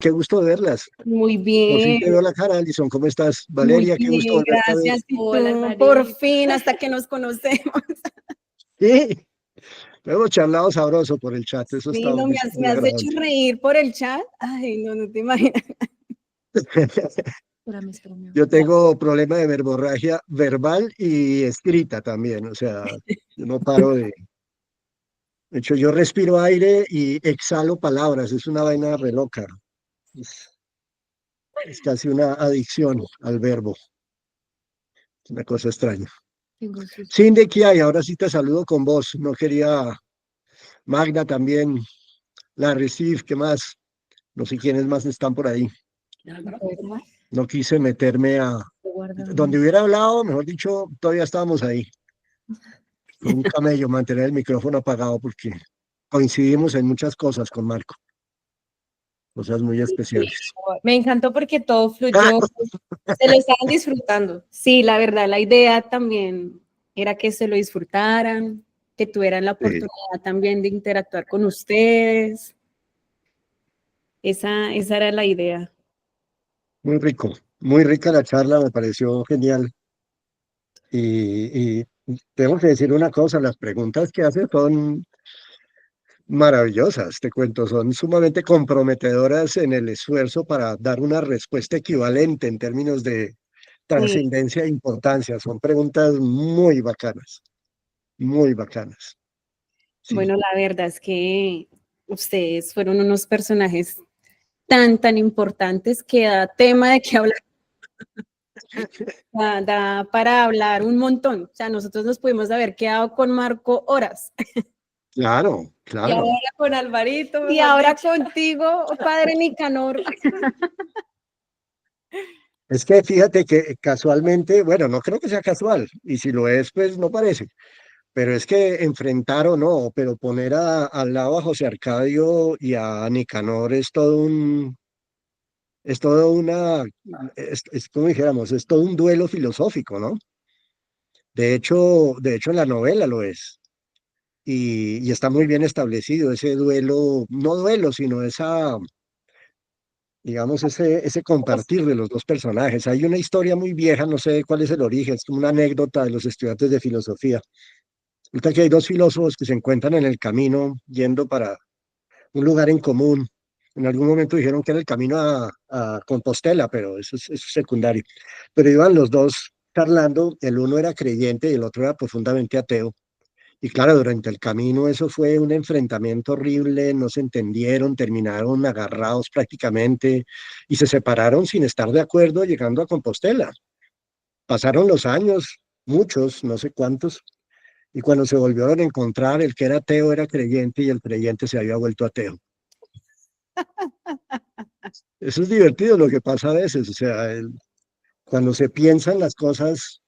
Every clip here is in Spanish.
qué gusto verlas. Muy Por fin te bien, veo la cara, Alison. ¿Cómo estás? muy Valeria, qué gusto bien, volverte a ver. gracias. Y Hola, tú, por Alvarito. fin, hasta que nos conocemos. Sí, hemos charlado sabroso por el chat, eso Sí, está no, muy, me muy has hecho agradable. reír por el chat. Ay, no, no te imaginas. Espérame. Yo tengo problema de verborragia verbal y escrita también, o sea, yo no paro de hecho, yo respiro aire y exhalo palabras, es una vaina re loca, es, es casi una adicción al verbo, es una cosa extraña. Tengo susto. Cindy, ¿qué hay? Ahora sí te saludo con voz, no quería, Magda también, la Steve, ¿qué más? No sé quiénes más están por ahí. No quise meterme a... Donde hubiera hablado, mejor dicho, todavía estábamos ahí. Fue un camello mantener el micrófono apagado porque coincidimos en muchas cosas con Marco, cosas muy especiales. Me encantó porque todo Ah, fluyó, se lo estaban disfrutando. Sí, la verdad, la idea también era que se lo disfrutaran, que tuvieran la sí, oportunidad también de interactuar con ustedes. Esa era la idea. muy rico, muy rica la charla, me pareció genial. Y tengo que decir una cosa, las preguntas que hace son maravillosas, te cuento, son sumamente comprometedoras en el esfuerzo para dar una respuesta equivalente en términos de Sí. trascendencia e importancia. Son preguntas muy bacanas, muy bacanas. Sí, Bueno, la verdad es que ustedes fueron unos personajes tan importantes que da tema de qué hablar, da para hablar un montón. O sea, nosotros nos pudimos haber quedado con Marco horas. claro, Y claro. ahora con Alvarito. Y mejor ahora dicho. contigo, padre Nicanor. Es que fíjate que casualmente, bueno, no creo que sea casual, y si lo es, pues no parece, pero es que enfrentar o no, pero poner al lado a José Arcadio y a Nicanor es todo es como dijéramos, es todo un duelo filosófico, ¿no? De hecho en la novela lo es. Y está muy bien establecido ese duelo, no duelo, sino digamos, ese compartir de los dos personajes. Hay una historia muy vieja, no sé cuál es el origen, es como una anécdota de los estudiantes de filosofía. Resulta que hay dos filósofos que se encuentran en el camino yendo para un lugar en común. En algún momento dijeron que era el camino a Compostela, pero eso es secundario. Pero iban los dos charlando, el uno era creyente y el otro era profundamente ateo. Y claro, durante el camino eso fue un enfrentamiento horrible, no se entendieron, terminaron agarrados prácticamente y se separaron sin estar de acuerdo llegando a Compostela. Pasaron los años, muchos, no sé cuántos, y cuando se volvieron a encontrar, el que era ateo era creyente y el creyente se había vuelto ateo. Eso es divertido lo que pasa a veces, o sea, cuando se piensan las cosas,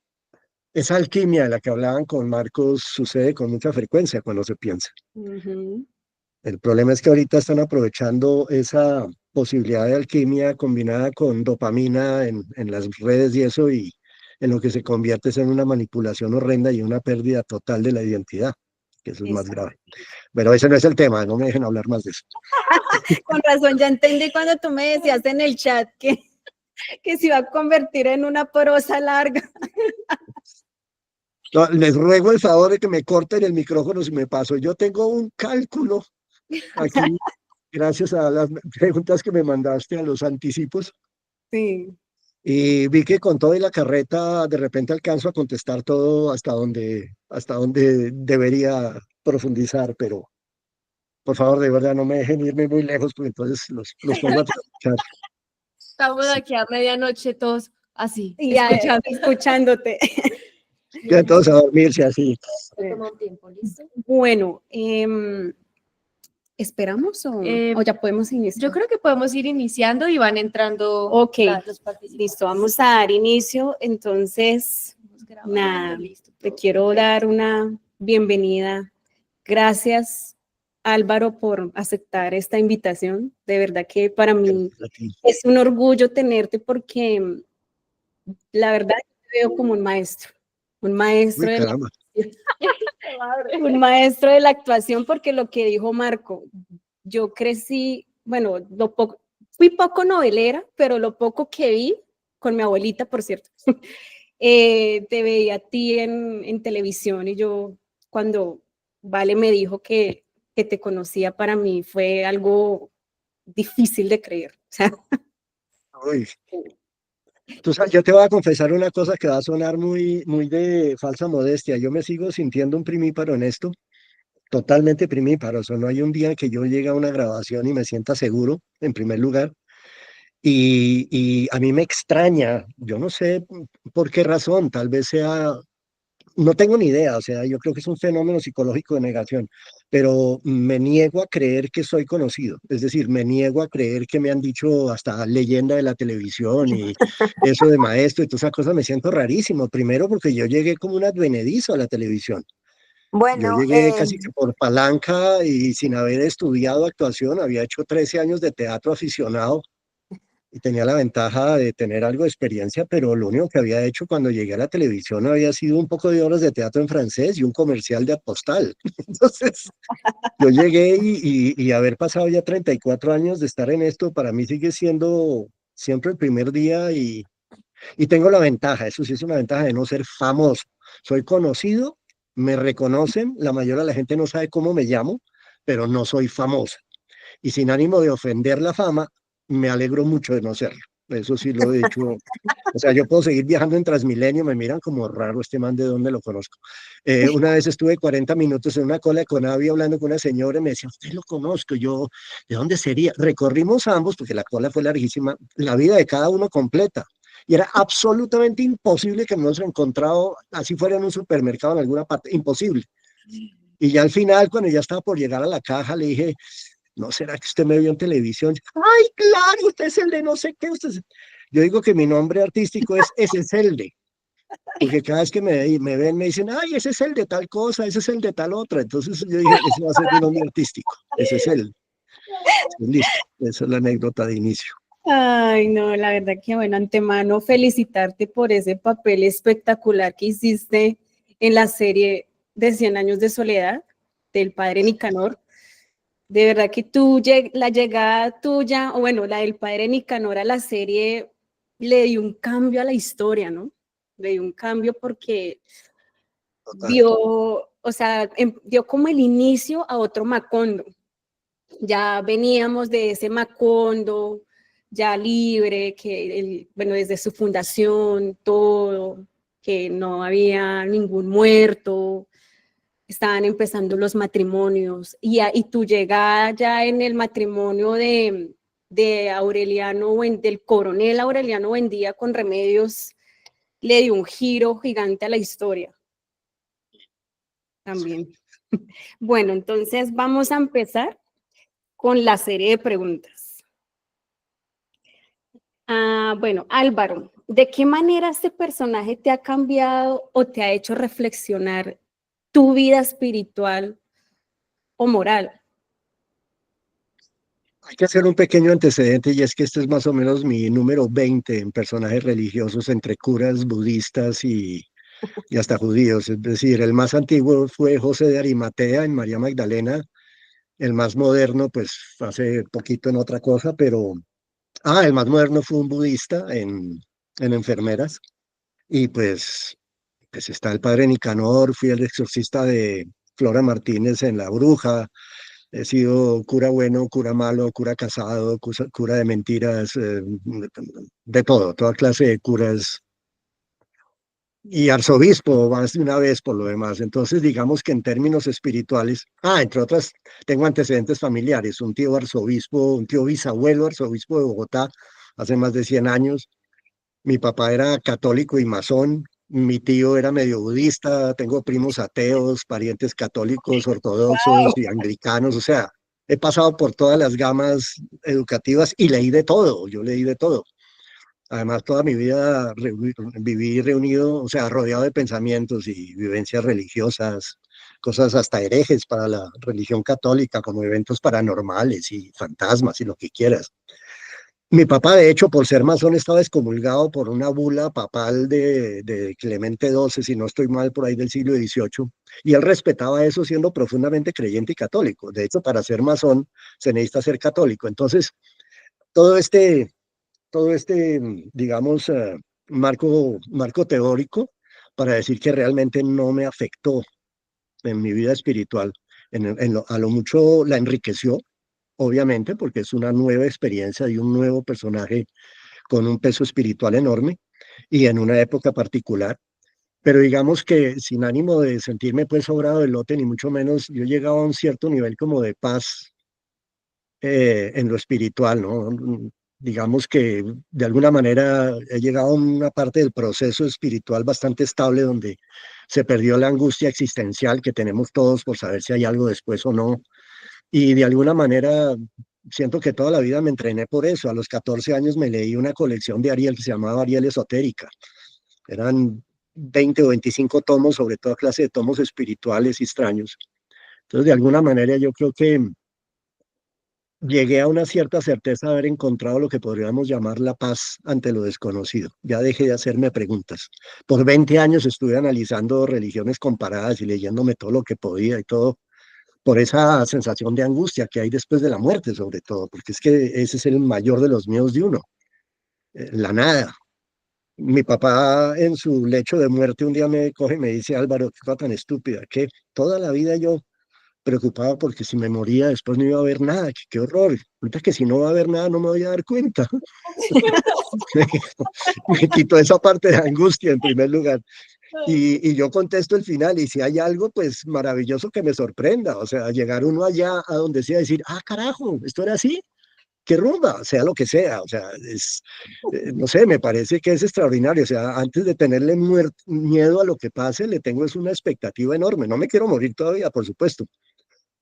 esa alquimia de la que hablaban con Marcos sucede con mucha frecuencia cuando se piensa. Ujú. El problema es que ahorita están aprovechando esa posibilidad de alquimia combinada con dopamina en las redes y eso, y en lo que se convierte es en una manipulación horrenda y una pérdida total de la identidad, que eso es más Exacto. grave. Pero ese no es el tema, no me dejen hablar más de eso. Con razón, ya entendí cuando tú me decías en el chat que se iba a convertir en una prosa larga. No, les ruego el favor de que me corten el micrófono si me paso. Yo tengo un cálculo aquí, gracias a las preguntas que me mandaste, a los anticipos, Sí. y vi que con todo y la carreta de repente alcanzo a contestar todo hasta donde debería profundizar, pero por favor, de verdad, no me dejen irme muy lejos, porque entonces los pongo a trabajar. Estamos Sí. aquí a medianoche todos así, Y ya, escuchando. escuchándote. Ya todos a dormirse así. Toma un tiempo, ¿listo? Bueno, ¿esperamos o ya podemos iniciar? Yo creo que podemos ir iniciando y van entrando Ok, los participantes. listo, vamos a dar inicio. Entonces, nada, te quiero dar una bienvenida. Gracias, Álvaro, por aceptar esta invitación. De verdad que para mí es un orgullo tenerte porque la verdad te veo como un maestro Uy, de la, caramba. un maestro de la actuación, porque lo que dijo Marco, yo crecí, bueno, Fui poco novelera, pero lo poco que vi, con mi abuelita, por cierto, te veía a ti en televisión y yo cuando Vale me dijo que te conocía, para mí fue algo difícil de creer. O sea, Uy, yo te voy a confesar una cosa que va a sonar muy, muy de falsa modestia. Yo me sigo sintiendo un primíparo en esto, totalmente primíparo. O sea, no hay un día que yo llegue a una grabación y me sienta seguro, en primer lugar. Y a mí me extraña, yo no sé por qué razón, tal vez sea, no tengo ni idea, o sea, yo creo que es un fenómeno psicológico de negación, pero me niego a creer que soy conocido, es decir, me niego a creer que me han dicho hasta leyenda de la televisión y eso de maestro y todas esas cosas, me siento rarísimo, primero porque yo llegué como un advenedizo a la televisión. Yo Bueno, llegué casi que por palanca y sin haber estudiado actuación, había hecho 13 años de teatro aficionado y tenía la ventaja de tener algo de experiencia, pero lo único que había hecho cuando llegué a la televisión había sido un poco de obras de teatro en francés y un comercial de Apostal. Entonces, yo llegué y haber pasado ya 34 años de estar en esto, para mí sigue siendo siempre el primer día y tengo la ventaja, eso sí es una ventaja de no ser famoso. Soy conocido, me reconocen, la mayoría de la gente no sabe cómo me llamo, pero no soy famoso y sin ánimo de ofender la fama, me alegro mucho de no serlo. Eso sí lo he dicho. O sea, yo puedo seguir viajando en Transmilenio, me miran como raro este man de dónde lo conozco. Una vez estuve 40 minutos en una cola de Conavi hablando con una señora y me decía, usted lo conozco, yo, ¿de dónde sería? Recorrimos ambos, porque la cola fue larguísima, la vida de cada uno completa. Y era absolutamente imposible que me hubiera encontrado, así fuera en un supermercado en alguna parte, imposible. Y ya al final, cuando ya estaba por llegar a la caja, le dije, ¿no será que usted me vio en televisión? Ay, claro, usted es el de no sé qué. Yo digo que mi nombre artístico es Ese es el de, porque cada vez que me ven me dicen, ay, ese es el de tal cosa, ese es el de tal otra. Entonces yo dije, ese va a ser mi nombre artístico, ese es él. Listo, esa es la anécdota de inicio. ay, no, la verdad que bueno, antemano felicitarte por ese papel espectacular que hiciste en la serie de 100 años de soledad del padre Nicanor. De verdad que la llegada tuya, o bueno, la del padre Nicanor a la serie, le dio un cambio a la historia, ¿no? Le dio un cambio porque Total. dio, o sea, dio como el inicio a otro Macondo. Ya veníamos de ese Macondo, ya libre, bueno, desde su fundación, todo, que no había ningún muerto, estaban empezando los matrimonios y tu llegada ya en el matrimonio de Aureliano, del coronel Aureliano Buendía con Remedios, le dio un giro gigante a la historia también. Bueno, entonces vamos a empezar con la serie de preguntas. Bueno, Álvaro, ¿de qué manera este personaje te ha cambiado o te ha hecho reflexionar tu vida espiritual o moral? Hay que hacer un pequeño antecedente y es que este es más o menos mi número 20 en personajes religiosos entre curas budistas y hasta judíos. Es decir, el más antiguo fue José de Arimatea en María Magdalena, el más moderno, pues hace poquito en otra cosa, pero el más moderno fue un budista en enfermeras. Y pues está el padre Nicanor, fui el exorcista de Flora Martínez en La Bruja. He sido cura bueno, cura malo, cura casado, cura de mentiras, de todo, toda clase de curas y arzobispo más de una vez por lo demás. Entonces, digamos que en términos espirituales, entre otras, tengo antecedentes familiares, un tío arzobispo, un tío bisabuelo arzobispo de Bogotá hace más de 100 años. Mi papá era católico y masón, mi tío era medio budista, tengo primos ateos, parientes católicos, ortodoxos y anglicanos, o sea, he pasado por todas las gamas educativas y leí de todo, yo leí de todo. Además, toda mi vida viví reunido, o sea, rodeado de pensamientos y vivencias religiosas, cosas hasta herejes para la religión católica, como eventos paranormales y fantasmas y lo que quieras. Mi papá, de hecho, por ser masón, estaba excomulgado por una bula papal de Clemente XII, si no estoy mal, por ahí del siglo XVIII, y él respetaba eso siendo profundamente creyente y católico. De hecho, para ser masón se necesita ser católico. Entonces, todo este, digamos, marco teórico para decir que realmente no me afectó en mi vida espiritual. A lo mucho la enriqueció, obviamente, porque es una nueva experiencia y un nuevo personaje con un peso espiritual enorme y en una época particular. Pero digamos que sin ánimo de sentirme pues sobrado del lote, ni mucho menos, yo llegaba a un cierto nivel como de paz en lo espiritual, ¿no? Digamos que de alguna manera he llegado a una parte del proceso espiritual bastante estable donde se perdió la angustia existencial que tenemos todos por saber si hay algo después o no. Y de alguna manera siento que toda la vida me entrené por eso. A los 14 años me leí una colección de Ariel que se llamaba Ariel Esotérica. Eran 20 o 25 tomos sobre toda clase de tomos espirituales y extraños. Entonces, de alguna manera yo creo que llegué a una cierta certeza de haber encontrado lo que podríamos llamar la paz ante lo desconocido. Ya dejé de hacerme preguntas. Por 20 años estuve analizando religiones comparadas y leyéndome todo lo que podía y todo por esa sensación de angustia que hay después de la muerte, sobre todo, porque es que ese es el mayor de los miedos de uno, la nada. Mi papá en su lecho de muerte un día me coge y me dice, Álvaro, qué cosa tan estúpida, que toda la vida yo preocupado porque si me moría después no iba a haber nada, qué horror. Ahorita que si no va a haber nada no me voy a dar cuenta. Me quitó esa parte de angustia en primer lugar. Y yo contesto el final, y si hay algo, pues maravilloso que me sorprenda, o sea, llegar uno allá a donde sea, decir, ah, carajo, esto era así, qué rumba, sea lo que sea, o sea, no sé, me parece que es extraordinario, o sea, antes de tenerle miedo a lo que pase, le tengo es una expectativa enorme, no me quiero morir todavía, por supuesto,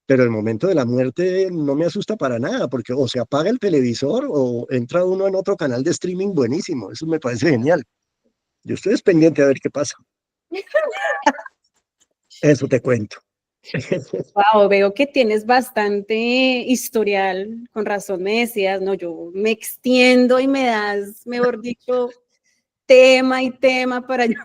pero el momento de la muerte no me asusta para nada, porque o se apaga el televisor o entra uno en otro canal de streaming buenísimo, eso me parece genial. Yo estoy pendiente a ver qué pasa. Eso te cuento. Wow, veo que tienes bastante historial, con razón me decías, no, yo me extiendo y me das, mejor dicho, tema y tema para yo.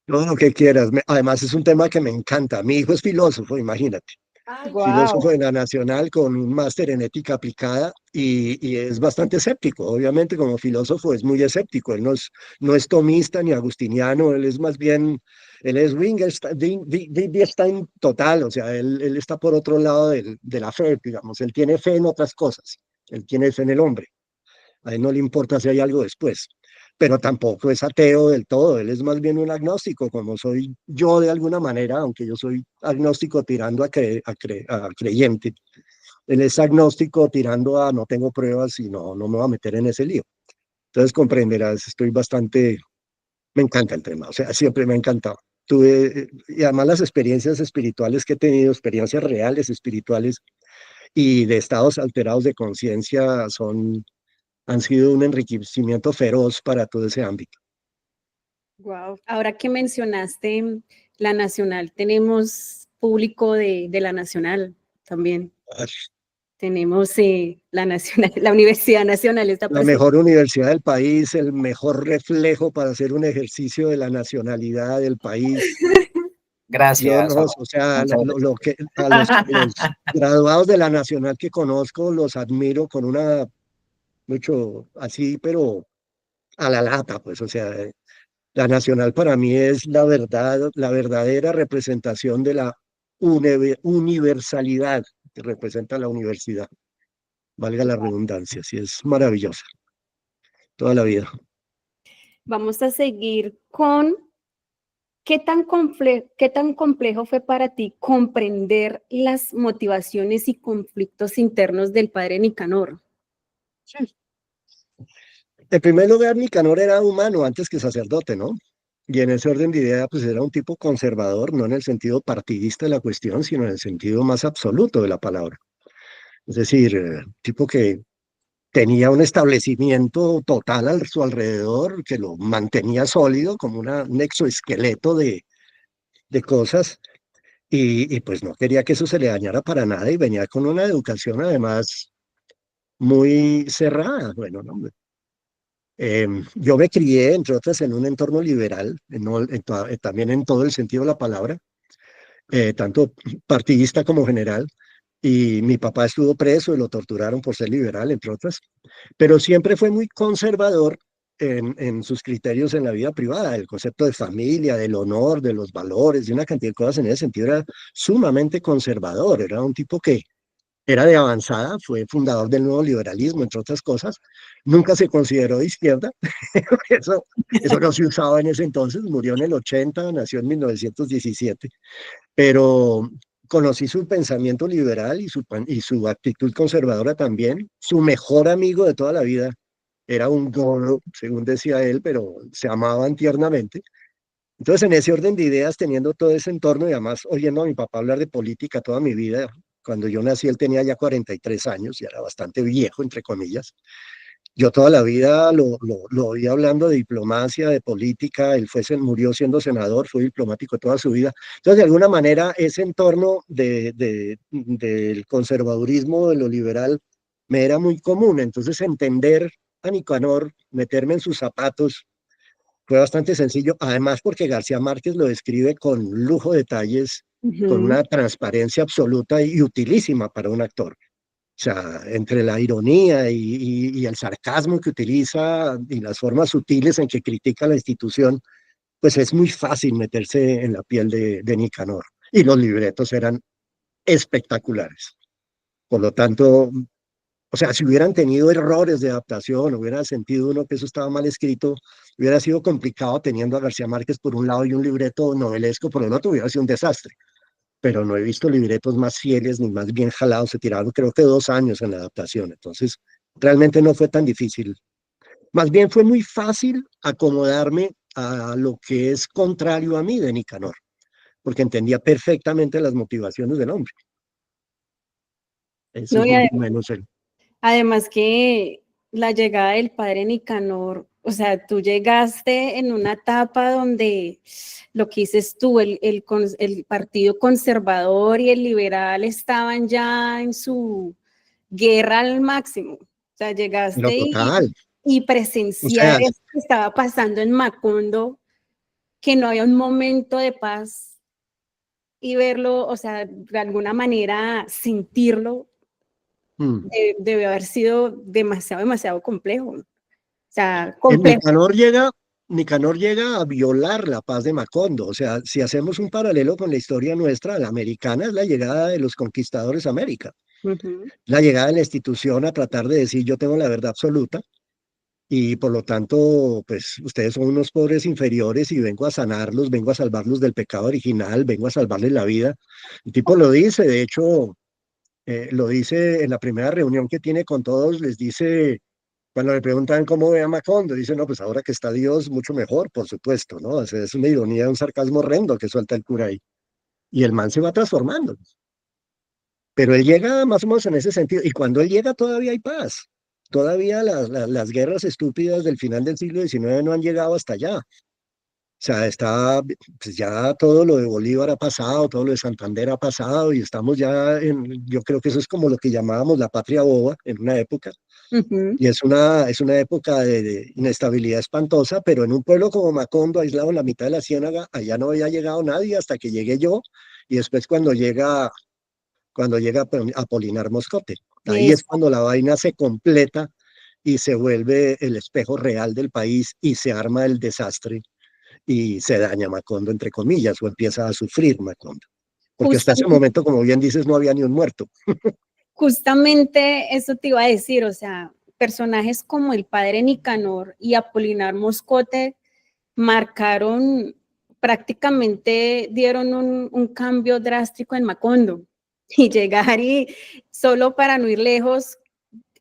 Todo lo que quieras. Además es un tema que me encanta. Mi hijo es filósofo, imagínate. Ay, Filósofo Wow, de la Nacional con un máster en ética aplicada y es bastante escéptico. Obviamente como filósofo es muy escéptico. Él no es tomista ni agustiniano, él es más bien, él es Wittgenstein total. O sea, él está por otro lado de la fe, digamos. Él tiene fe en otras cosas. Él tiene fe en el hombre. A él no le importa si hay algo después, pero tampoco es ateo del todo, él es más bien un agnóstico, como soy yo de alguna manera, aunque yo soy agnóstico tirando a creyente. Él es agnóstico tirando a no tengo pruebas y no me voy a meter en ese lío. Entonces comprenderás, estoy bastante, me encanta el tema, o sea, siempre me ha encantado. Tuve, y además las experiencias espirituales que he tenido, experiencias reales espirituales y de estados alterados de conciencia han sido un enriquecimiento feroz para todo ese ámbito. wow. Ahora que mencionaste la Nacional, tenemos público de la Nacional también. Ay, Tenemos la Nacional, la Universidad Nacional está la presente. mejor universidad del país, el mejor reflejo para hacer un ejercicio de la nacionalidad del país. Yo Gracias, no, Juan. o sea, Muchas lo que a los graduados de la Nacional que conozco los admiro con una mucho así, pero a la lata, pues, o sea, la Nacional para mí es la verdad, la verdadera representación de la universalidad que representa la universidad, valga la redundancia, sí es maravillosa, toda la vida. Vamos a seguir con qué tan complejo fue para ti comprender las motivaciones y conflictos internos del padre Nicanor. En primer lugar, Nicanor era humano antes que sacerdote, ¿no? Y en ese orden de idea, pues era un tipo conservador, no en el sentido partidista de la cuestión, sino en el sentido más absoluto de la palabra. Es decir, tipo que tenía un establecimiento total a su alrededor que lo mantenía sólido como un exoesqueleto de cosas y pues no quería que eso se le dañara para nada y venía con una educación además muy cerrada. Bueno, ¿no? Yo me crié, entre otras, en un entorno liberal, también en todo el sentido de la palabra, tanto partidista como general, y mi papá estuvo preso y lo torturaron por ser liberal, entre otras, pero siempre fue muy conservador en sus criterios en la vida privada, el concepto de familia, del honor, de los valores, de una cantidad de cosas en ese sentido era sumamente conservador, era un tipo que era de avanzada, fue fundador del nuevo liberalismo, entre otras cosas, nunca se consideró de izquierda, eso, eso no se usaba en ese entonces, murió en el 80, nació en 1917, pero conocí su pensamiento liberal y su actitud conservadora también. Su mejor amigo de toda la vida era un gordo, según decía él, pero se amaban tiernamente. Entonces, en ese orden de ideas, teniendo todo ese entorno y además oyendo a mi papá hablar de política toda mi vida, cuando yo nací él tenía ya 43 años y era bastante viejo, entre comillas. Yo toda la vida lo oí hablando de diplomacia, de política, él murió siendo senador, fue diplomático toda su vida. Entonces, de alguna manera, ese entorno del conservadurismo, de lo liberal, me era muy común. Entonces, entender a Nicanor, meterme en sus zapatos, fue bastante sencillo, además porque García Márquez lo describe con lujo de detalles, con Ujú. una transparencia absoluta y utilísima para un actor. O sea, entre la ironía y el sarcasmo que utiliza y las formas sutiles en que critica la institución, pues es muy fácil meterse en la piel de Nicanor. Y los libretos eran espectaculares. Por lo tanto, o sea, si hubieran tenido errores de adaptación, hubiera sentido uno que eso estaba mal escrito, hubiera sido complicado teniendo a García Márquez por un lado y un libreto novelesco por el otro, hubiera sido un desastre. Pero no he visto libretos más fieles ni más bien jalados. Se tiraron creo que 2 años en la adaptación, entonces realmente no fue tan difícil. Más bien fue muy fácil acomodarme a lo que es contrario a mí de Nicanor, porque entendía perfectamente las motivaciones del hombre. Eso No, es y más o menos el... además que la llegada del padre Nicanor, o sea, tú llegaste en una etapa donde lo que dices tú, el partido conservador y el liberal estaban ya en su guerra al máximo. O sea, Pero llegaste total, y o presenciar sea, eso que estaba pasando en Macondo, que no había un momento de paz y verlo, o sea, de alguna manera sentirlo, mm, debe haber sido demasiado, demasiado complejo. O sea, en complejo. Nicanor llega a violar la paz de Macondo. O sea, si hacemos un paralelo con la historia nuestra, la americana es la llegada de los conquistadores a América. Ujú. La llegada de la institución a tratar de decir yo tengo la verdad absoluta y por lo tanto, pues ustedes son unos pobres inferiores y vengo a sanarlos, vengo a salvarlos del pecado original, vengo a salvarles la vida. El tipo lo dice, de hecho, lo dice en la primera reunión que tiene con todos, les dice, cuando le preguntan cómo ve a Macondo, dice, no, pues ahora que está Dios, mucho mejor, por supuesto, ¿no? O sea, es una ironía, un sarcasmo horrendo que suelta el cura ahí. Y el man se va transformando. Pero él llega más o menos en ese sentido, y cuando él llega todavía hay paz. Todavía las guerras estúpidas del final del siglo XIX no han llegado hasta allá. O sea, está, pues ya todo lo de Bolívar ha pasado, todo lo de Santander ha pasado, y estamos ya en, yo creo que eso es como lo que llamábamos la patria boba en una época, Ujú. y es una época de inestabilidad espantosa, pero en un pueblo como Macondo, aislado en la mitad de la ciénaga, allá no había llegado nadie hasta que llegué yo, y después cuando llega Apolinar Moscote. Ahí es Eso. cuando la vaina se completa y se vuelve el espejo real del país y se arma el desastre y se daña Macondo, entre comillas, o empieza a sufrir Macondo. Porque hasta ese Justamente, momento, como bien dices, no había ni un muerto. justamente eso te iba a decir, o sea, personajes como el padre Nicanor y Apolinar Moscote marcaron, prácticamente dieron un cambio drástico en Macondo. Y llegar y solo para no ir lejos,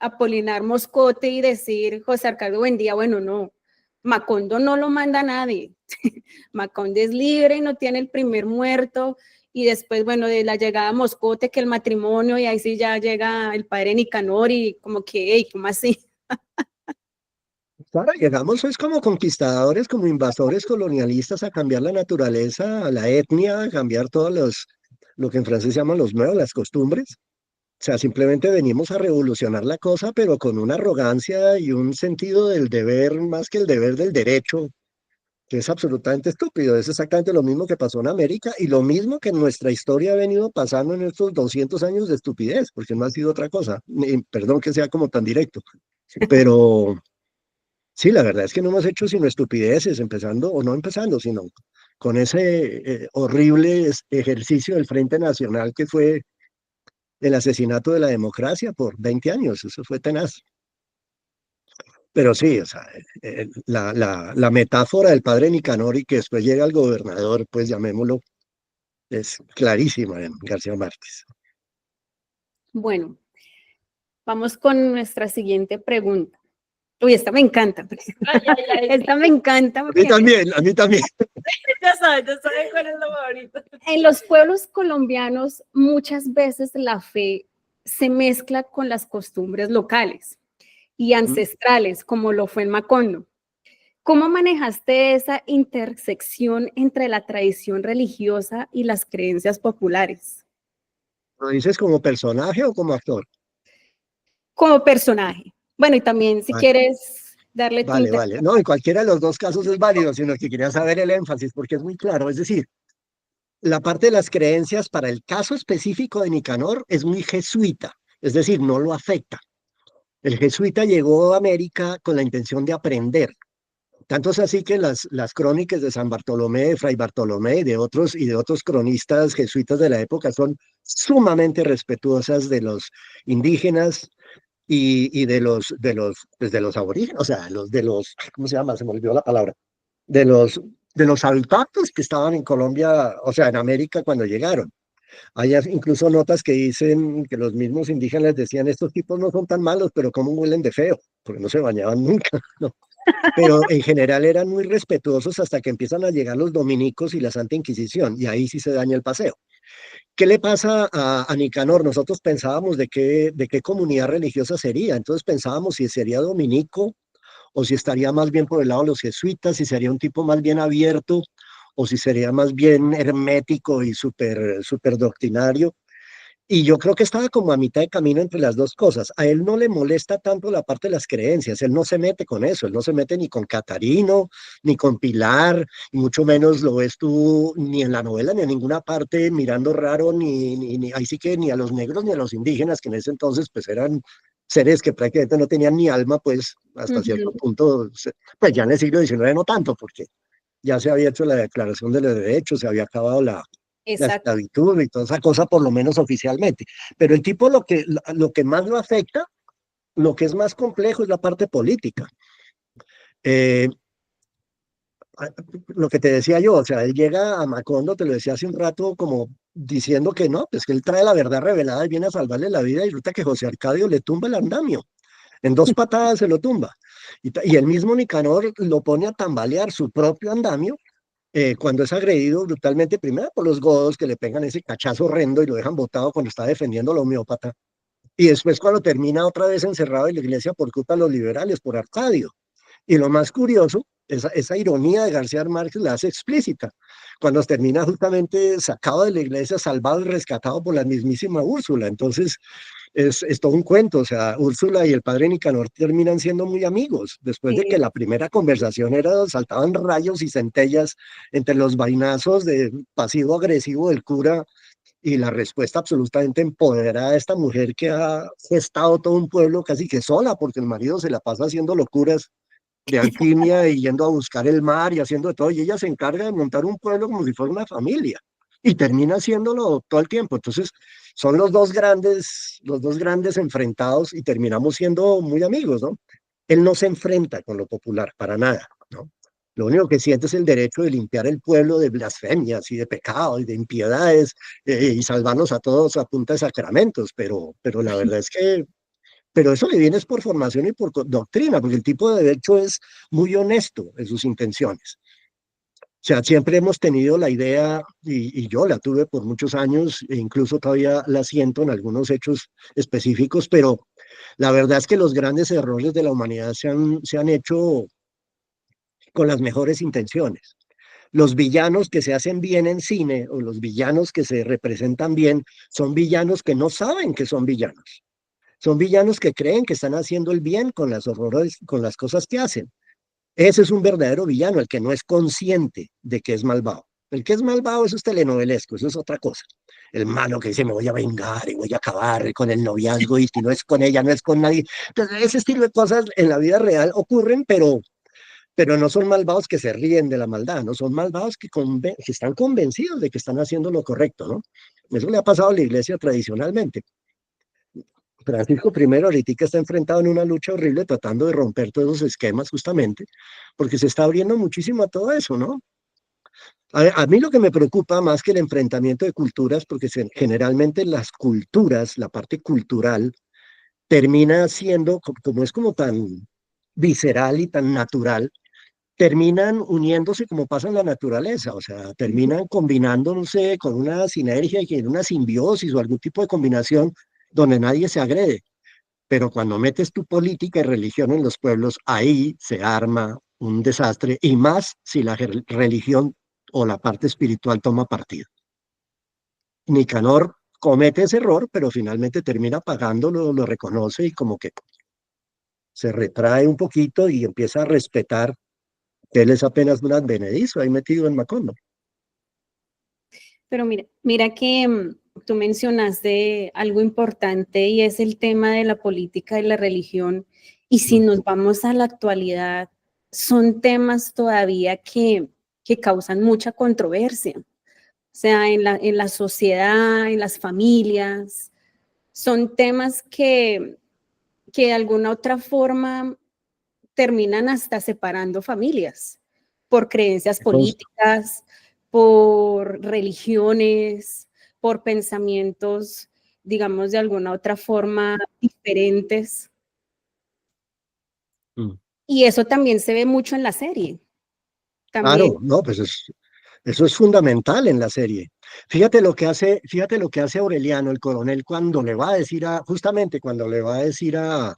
Apolinar Moscote y decir, José Arcadio Buendía, bueno, no, Macondo no lo manda nadie. Macondo es libre y no tiene el primer muerto. Y después, bueno, de la llegada a Moscote, que el matrimonio, y ahí sí ya llega el padre Nicanor y como que, hey, ¿cómo así? Claro, llegamos es como conquistadores, como invasores colonialistas a cambiar la naturaleza, la etnia, a cambiar lo que en francés llaman los nuevos, las costumbres. O sea, simplemente venimos a revolucionar la cosa, pero con una arrogancia y un sentido del deber más que el deber del derecho que es absolutamente estúpido. Es exactamente lo mismo que pasó en América y lo mismo que en nuestra historia ha venido pasando en estos 200 años de estupidez, porque no ha sido otra cosa. Perdón que sea como tan directo, pero sí, la verdad es que no hemos hecho sino estupideces, empezando, o no empezando, sino con ese horrible ejercicio del Frente Nacional que fue el asesinato de la democracia por 20 años. Eso fue tenaz. Pero sí, o sea, la metáfora del padre Nicanor y que después llega el gobernador, pues llamémoslo, es clarísima en García Márquez. Bueno, vamos con nuestra siguiente pregunta. Uy, esta me encanta. Ay, ay, ay. Esta me encanta A mí porque también, a mí también. Ya sabes cuál es lo favorito. en los pueblos colombianos muchas veces la fe se mezcla con las costumbres locales y ancestrales, como lo fue en Macondo. ¿Cómo manejaste esa intersección entre la tradición religiosa y las creencias populares? ¿Lo dices como personaje o como actor? Como personaje. Bueno, y también si Vale, quieres darle tu vale, vale. No, en cualquiera de los dos casos es válido, sino que quería saber el énfasis porque es muy claro. Es decir, la parte de las creencias para el caso específico de Nicanor es muy jesuita, es decir, no lo afecta. El jesuita llegó a América con la intención de aprender. Tanto es así que las crónicas de San Bartolomé, de Fray Bartolomé y de otros cronistas jesuitas de la época son sumamente respetuosas de los indígenas y pues de los aborígenes, o sea, ¿cómo se llama? Se me olvidó la palabra, de de los habitantes que estaban en Colombia, o sea, en América cuando llegaron. Hay incluso notas que dicen que los mismos indígenas decían, estos tipos no son tan malos, pero cómo huelen de feo, porque no se bañaban nunca, ¿no? Pero en general eran muy respetuosos hasta que empiezan a llegar los dominicos y la Santa Inquisición, y ahí sí se daña el paseo. ¿Qué le pasa a Nicanor? Nosotros pensábamos de qué comunidad religiosa sería, entonces pensábamos si sería dominico o si estaría más bien por el lado de los jesuitas, si sería un tipo más bien abierto o si sería más bien hermético y súper doctrinario. Y yo creo que estaba como a mitad de camino entre las dos cosas. A él no le molesta tanto la parte de las creencias, él no se mete con eso, él no se mete ni con Catarino, ni con Pilar, y mucho menos lo ves tú ni en la novela ni en ninguna parte mirando raro, ahí sí que ni a los negros ni a los indígenas, que en ese entonces pues eran seres que prácticamente no tenían ni alma, pues hasta cierto Ujú. punto, pues ya en el siglo XIX no tanto, porque ya se había hecho la Declaración de los Derechos, se había acabado la Exacto. esclavitud y toda esa cosa, por lo menos oficialmente. Pero el tipo lo que más lo afecta, lo que es más complejo es la parte política. Eh, lo que te decía yo, o sea, él llega a Macondo, te lo decía hace un rato, como diciendo que no, pues que él trae la verdad revelada y viene a salvarle la vida y resulta que José Arcadio le tumba el andamio. En dos patadas se lo tumba. Y el mismo Nicanor lo pone a tambalear su propio andamio cuando es agredido brutalmente, primero por los godos que le pegan ese cachazo horrendo y lo dejan botado cuando está defendiendo a la homeópata, y después cuando termina otra vez encerrado en la iglesia por culpa de los liberales, por Arcadio. Y lo más curioso, esa ironía de García Márquez la hace explícita, cuando termina justamente sacado de la iglesia, salvado y rescatado por la mismísima Úrsula. Entonces, es todo un cuento, o sea, Úrsula y el padre Nicanor terminan siendo muy amigos, después de que Sí. la primera conversación era, saltaban rayos y centellas entre los vainazos de pasivo-agresivo del cura y la respuesta absolutamente empoderada de esta mujer que ha gestado todo un pueblo casi que sola, porque el marido se la pasa haciendo locuras de alquimia y yendo a buscar el mar y haciendo de todo, y ella se encarga de montar un pueblo como si fuera una familia, y termina haciéndolo todo el tiempo. Entonces, son los dos grandes enfrentados y terminamos siendo muy amigos, ¿no? Él no se enfrenta con lo popular, para nada, ¿no? Lo único que siente es el derecho de limpiar el pueblo de blasfemias y de pecados y de impiedades y salvarnos a todos a punta de sacramentos, pero la verdad es que pero eso le viene es por formación y por doctrina, porque el tipo de hecho es muy honesto en sus intenciones. O sea, siempre hemos tenido la idea, y yo la tuve por muchos años, e incluso todavía la siento en algunos hechos específicos, pero la verdad es que los grandes errores de la humanidad se han hecho con las mejores intenciones. Los villanos que se hacen bien en cine o los villanos que se representan bien son villanos que no saben que son villanos. Son villanos que creen que están haciendo el bien con las horrores, con las cosas que hacen. Ese es un verdadero villano, el que no es consciente de que es malvado. El que es malvado, eso es telenovelesco, eso es otra cosa. El malo que dice, me voy a vengar y voy a acabar con el noviazgo y si no es con ella, no es con nadie. Entonces, ese estilo de cosas en la vida real ocurren, pero no son malvados que se ríen de la maldad, no son malvados que están convencidos de que están haciendo lo correcto, ¿no? Eso le ha pasado a la iglesia tradicionalmente. Francisco I ahorita está enfrentado en una lucha horrible tratando de romper todos esos esquemas justamente, porque se está abriendo muchísimo a todo eso, ¿no? A mí lo que me preocupa más que el enfrentamiento de culturas, porque generalmente las culturas, la parte cultural, termina siendo, como es como tan visceral y tan natural, terminan uniéndose como pasa en la naturaleza, o sea, terminan combinando, no sé, con una sinergia y en una simbiosis o algún tipo de combinación donde nadie se agrede. Pero cuando metes tu política y religión en los pueblos, ahí se arma un desastre, y más si la religión o la parte espiritual toma partido. Nicanor comete ese error, pero finalmente termina pagándolo, lo reconoce y como que se retrae un poquito y empieza a respetar que él es apenas un advenedizo ahí metido en Macondo. Pero mira que tú mencionaste algo importante y es el tema de la política y la religión. Y si nos vamos a la actualidad, son temas todavía que causan mucha controversia. O sea, en la sociedad, en las familias, son temas que de alguna otra forma terminan hasta separando familias por creencias políticas, por religiones, por pensamientos, digamos, de alguna otra forma diferentes. Y eso también se ve mucho en la serie. También. Claro, no, pues eso es fundamental en la serie. Fíjate lo que hace Aureliano, el coronel, cuando le va a decir justamente cuando le va a decir a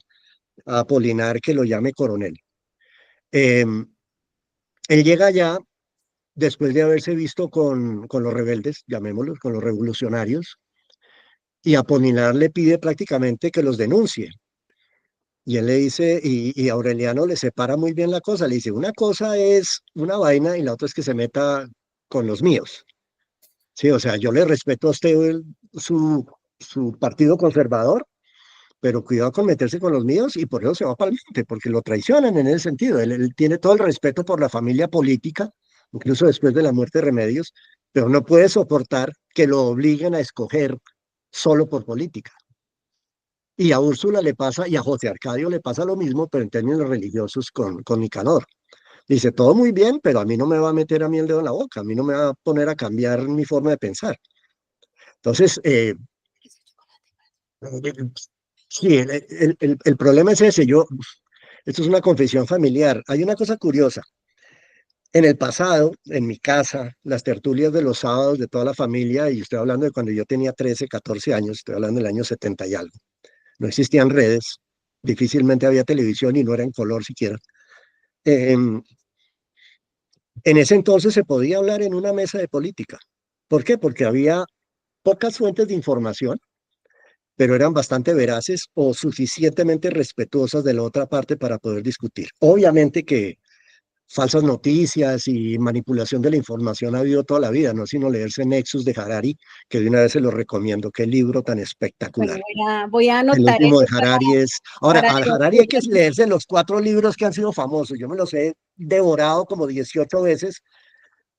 Apolinar que lo llame coronel. Él llega allá después de haberse visto con los rebeldes, llamémoslos, con los revolucionarios, y Apolinar le pide prácticamente que los denuncie. Y él le dice, y Aureliano le separa muy bien la cosa, le dice, una cosa es una vaina y la otra es que se meta con los míos. Sí, o sea, yo le respeto a usted su partido conservador, pero cuidado con meterse con los míos y por eso se va para el monte, porque lo traicionan en ese sentido. Él tiene todo el respeto por la familia política, incluso después de la muerte de Remedios, pero no puede soportar que lo obliguen a escoger solo por política. Y a Úrsula le pasa, y a José Arcadio le pasa lo mismo, pero en términos religiosos con Nicanor. Dice, todo muy bien, pero a mí no me va a meter a mí el dedo en la boca, a mí no me va a poner a cambiar mi forma de pensar. Entonces, sí, el problema es ese. Esto es una confesión familiar. Hay una cosa curiosa. En el pasado, en mi casa, las tertulias de los sábados de toda la familia, y estoy hablando de cuando yo tenía 13, 14 años, estoy hablando del año 70 y algo. No existían redes, difícilmente había televisión y no era en color siquiera. En ese entonces se podía hablar en una mesa de política. ¿Por qué? Porque había pocas fuentes de información, pero eran bastante veraces o suficientemente respetuosas de la otra parte para poder discutir. Obviamente que falsas noticias y manipulación de la información ha habido toda la vida, no sino leerse Nexus de Harari, que de una vez se lo recomiendo, qué libro tan espectacular. Bueno, voy a El anotar último eso de Harari es... Ahora, para a Harari hay que leerse los 4 libros que han sido famosos. Yo me los he devorado como 18 veces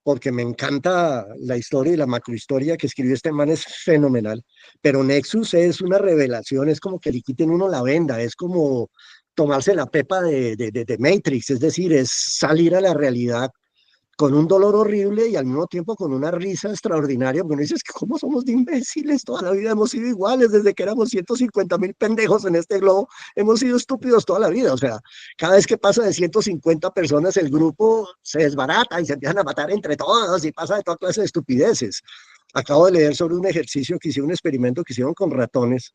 porque me encanta la historia y la macrohistoria que escribió este man, es fenomenal. Pero Nexus es una revelación, es como que le quiten uno la venda, es como tomarse la pepa de Matrix, es decir, es salir a la realidad con un dolor horrible y al mismo tiempo con una risa extraordinaria, porque uno dice, es que cómo somos de imbéciles, toda la vida hemos sido iguales, desde que éramos 150.000 pendejos en este globo, hemos sido estúpidos toda la vida, o sea, cada vez que pasa de 150 personas el grupo se desbarata y se empiezan a matar entre todos y pasa de toda clase de estupideces. Acabo de leer sobre un ejercicio que hicieron, un experimento que hicieron con ratones,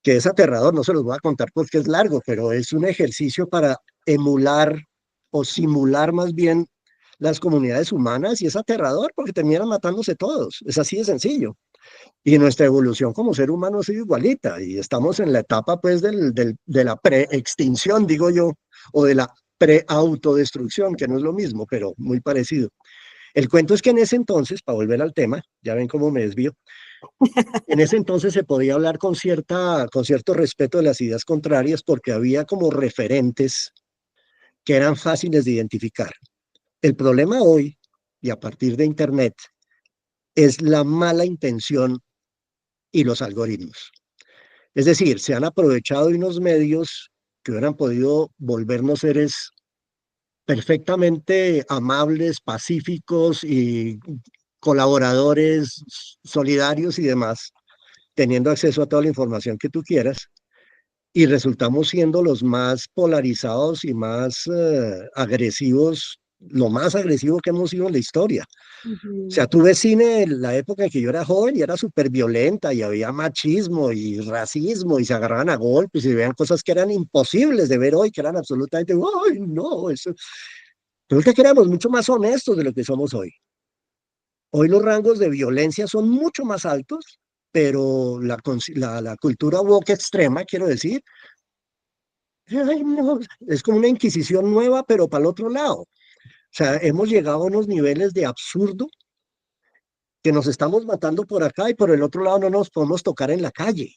que es aterrador, no se los voy a contar porque es largo, pero es un ejercicio para emular o simular más bien las comunidades humanas y es aterrador porque terminan matándose todos. Es así de sencillo. Y nuestra evolución como ser humano ha sido igualita y estamos en la etapa pues de la preextinción, digo yo, o de la pre-autodestrucción, que no es lo mismo, pero muy parecido. El cuento es que en ese entonces, para volver al tema, ya ven cómo me desvío, en ese entonces se podía hablar con cierto respeto de las ideas contrarias porque había como referentes que eran fáciles de identificar. El problema hoy, y a partir de Internet, es la mala intención y los algoritmos. Es decir, se han aprovechado de unos medios que hubieran podido volvernos seres perfectamente amables, pacíficos y colaboradores solidarios y demás, teniendo acceso a toda la información que tú quieras, y resultamos siendo los más polarizados y más agresivos, lo más agresivo que hemos sido en la historia. O sea, tú ves cine en la época en que yo era joven y era súper violenta y había machismo y racismo y se agarraban a golpes y veían cosas que eran imposibles de ver hoy, que eran absolutamente, ¡ay, no! Eso. Resulta que éramos mucho más honestos de lo que somos hoy. Hoy los rangos de violencia son mucho más altos, pero la cultura woke extrema, quiero decir, ay, no, es como una inquisición nueva, pero para el otro lado. O sea, hemos llegado a unos niveles de absurdo que nos estamos matando por acá y por el otro lado no nos podemos tocar en la calle.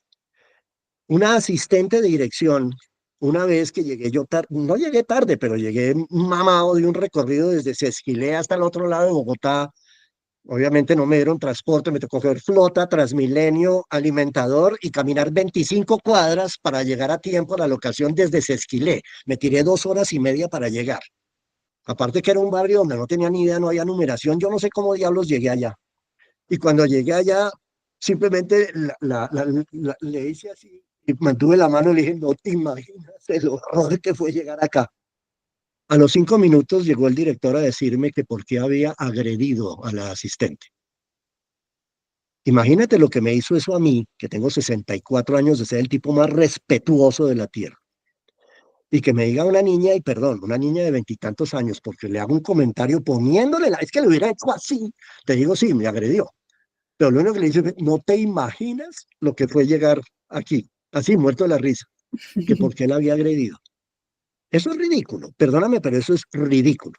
Una asistente de dirección, una vez que llegué yo tarde, no llegué tarde, pero llegué mamado de un recorrido desde Sesquilé hasta el otro lado de Bogotá. Obviamente no me dieron transporte, me tocó coger flota, Transmilenio, alimentador y caminar 25 cuadras para llegar a tiempo a la locación desde Sesquilé. Me tiré 2 horas y media para llegar. Aparte que era un barrio donde no tenía ni idea, no había numeración, yo no sé cómo diablos llegué allá. Y cuando llegué allá, simplemente le hice así y mantuve la mano y le dije, no te imaginas el horror que fue llegar acá. A los 5 minutos llegó el director a decirme que por qué había agredido a la asistente. Imagínate lo que me hizo eso a mí, que tengo 64 años de ser el tipo más respetuoso de la tierra. Y que me diga una niña, y perdón, una niña de 20 y tantos años, porque le hago un comentario poniéndole es que lo hubiera hecho así. Te digo, sí, me agredió. Pero lo único que le dice, no te imaginas lo que fue llegar aquí, así, muerto de la risa, que por qué la había agredido. Eso es ridículo, perdóname, pero eso es ridículo.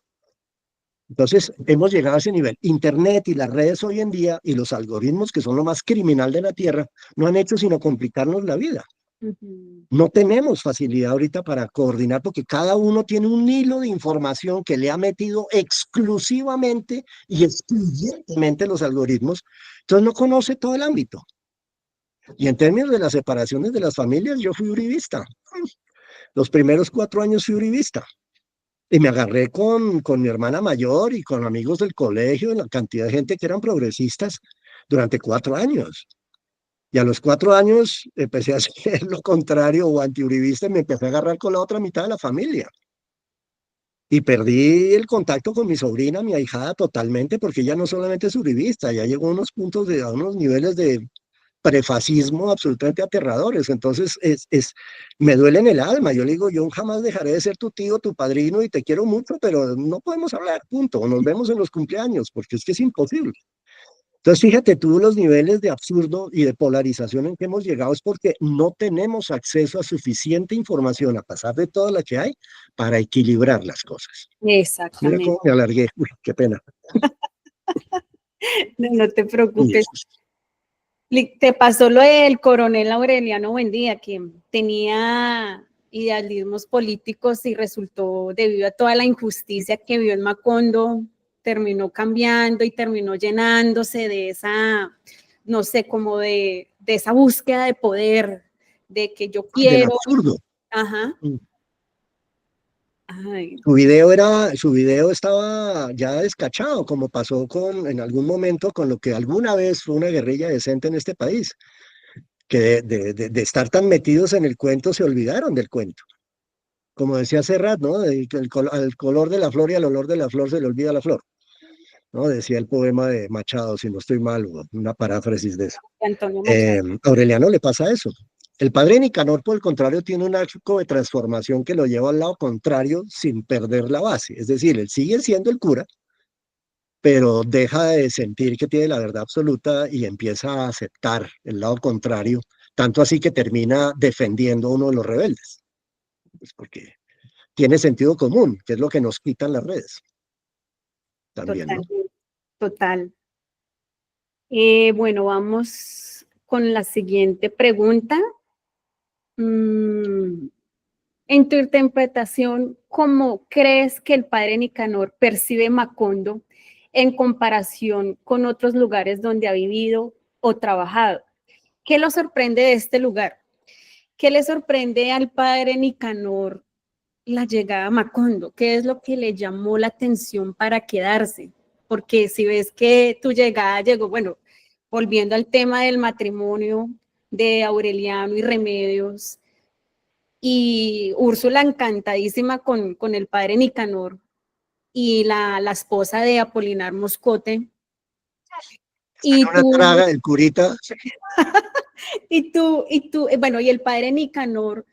Entonces, hemos llegado a ese nivel. Internet y las redes hoy en día y los algoritmos, que son lo más criminal de la Tierra, no han hecho sino complicarnos la vida. No tenemos facilidad ahorita para coordinar porque cada uno tiene un hilo de información que le ha metido exclusivamente y excluyentemente los algoritmos. Entonces, no conoce todo el ámbito. Y en términos de las separaciones de las familias, yo fui uribista. Los primeros 4 años fui uribista. Y me agarré con mi hermana mayor y con amigos del colegio, la cantidad de gente que eran progresistas durante 4 años. Y a los 4 años empecé a hacer lo contrario o antiuribista y me empecé a agarrar con la otra mitad de la familia. Y perdí el contacto con mi sobrina, mi ahijada, totalmente, porque ella no solamente es uribista, ya llegó a unos puntos a unos niveles de prefascismo absolutamente aterradores. Entonces, me duele en el alma. Yo le digo, yo jamás dejaré de ser tu tío, tu padrino y te quiero mucho, pero no podemos hablar, punto. Nos vemos en los cumpleaños, porque es que es imposible. Entonces, fíjate tú los niveles de absurdo y de polarización en que hemos llegado es porque no tenemos acceso a suficiente información, a pesar de toda la que hay, para equilibrar las cosas. Mira Exactamente. cómo me alargué. Uy, qué pena. No te preocupes. Y Te pasó lo del coronel Aureliano Buendía, que tenía idealismos políticos y resultó, debido a toda la injusticia que vio en Macondo, terminó cambiando y terminó llenándose de esa, no sé, como de esa búsqueda de poder, de que yo del quiero. absurdo. Ajá. Mm. Ay, Su video estaba ya descachado, como pasó en algún momento con lo que alguna vez fue una guerrilla decente en este país, que de estar tan metidos en el cuento se olvidaron del cuento. Como decía Serrat, ¿no? Que al color de la flor y al olor de la flor se le olvida la flor, ¿no? Decía el poema de Machado, si no estoy mal, o una paráfrasis de eso. Antonio Machado. A Aureliano le pasa eso. El padre Nicanor, por el contrario, tiene un arco de transformación que lo lleva al lado contrario sin perder la base. Es decir, él sigue siendo el cura, pero deja de sentir que tiene la verdad absoluta y empieza a aceptar el lado contrario, tanto así que termina defendiendo a uno de los rebeldes. Pues porque tiene sentido común, que es lo que nos quitan las redes. También, Total, ¿no? total. Bueno, vamos con la siguiente pregunta. Mm, en tu interpretación, ¿cómo crees que el padre Nicanor percibe Macondo en comparación con otros lugares donde ha vivido o trabajado? ¿Qué lo sorprende de este lugar? ¿Qué le sorprende al padre Nicanor la llegada a Macondo? ¿Qué es lo que le llamó la atención para quedarse? Porque si ves que tu llegada llegó, bueno, volviendo al tema del matrimonio de Aureliano y Remedios, y Úrsula encantadísima con el padre Nicanor y la esposa de Apolinar Moscote, y Una tú, traga, el curita, bueno, y el padre Nicanor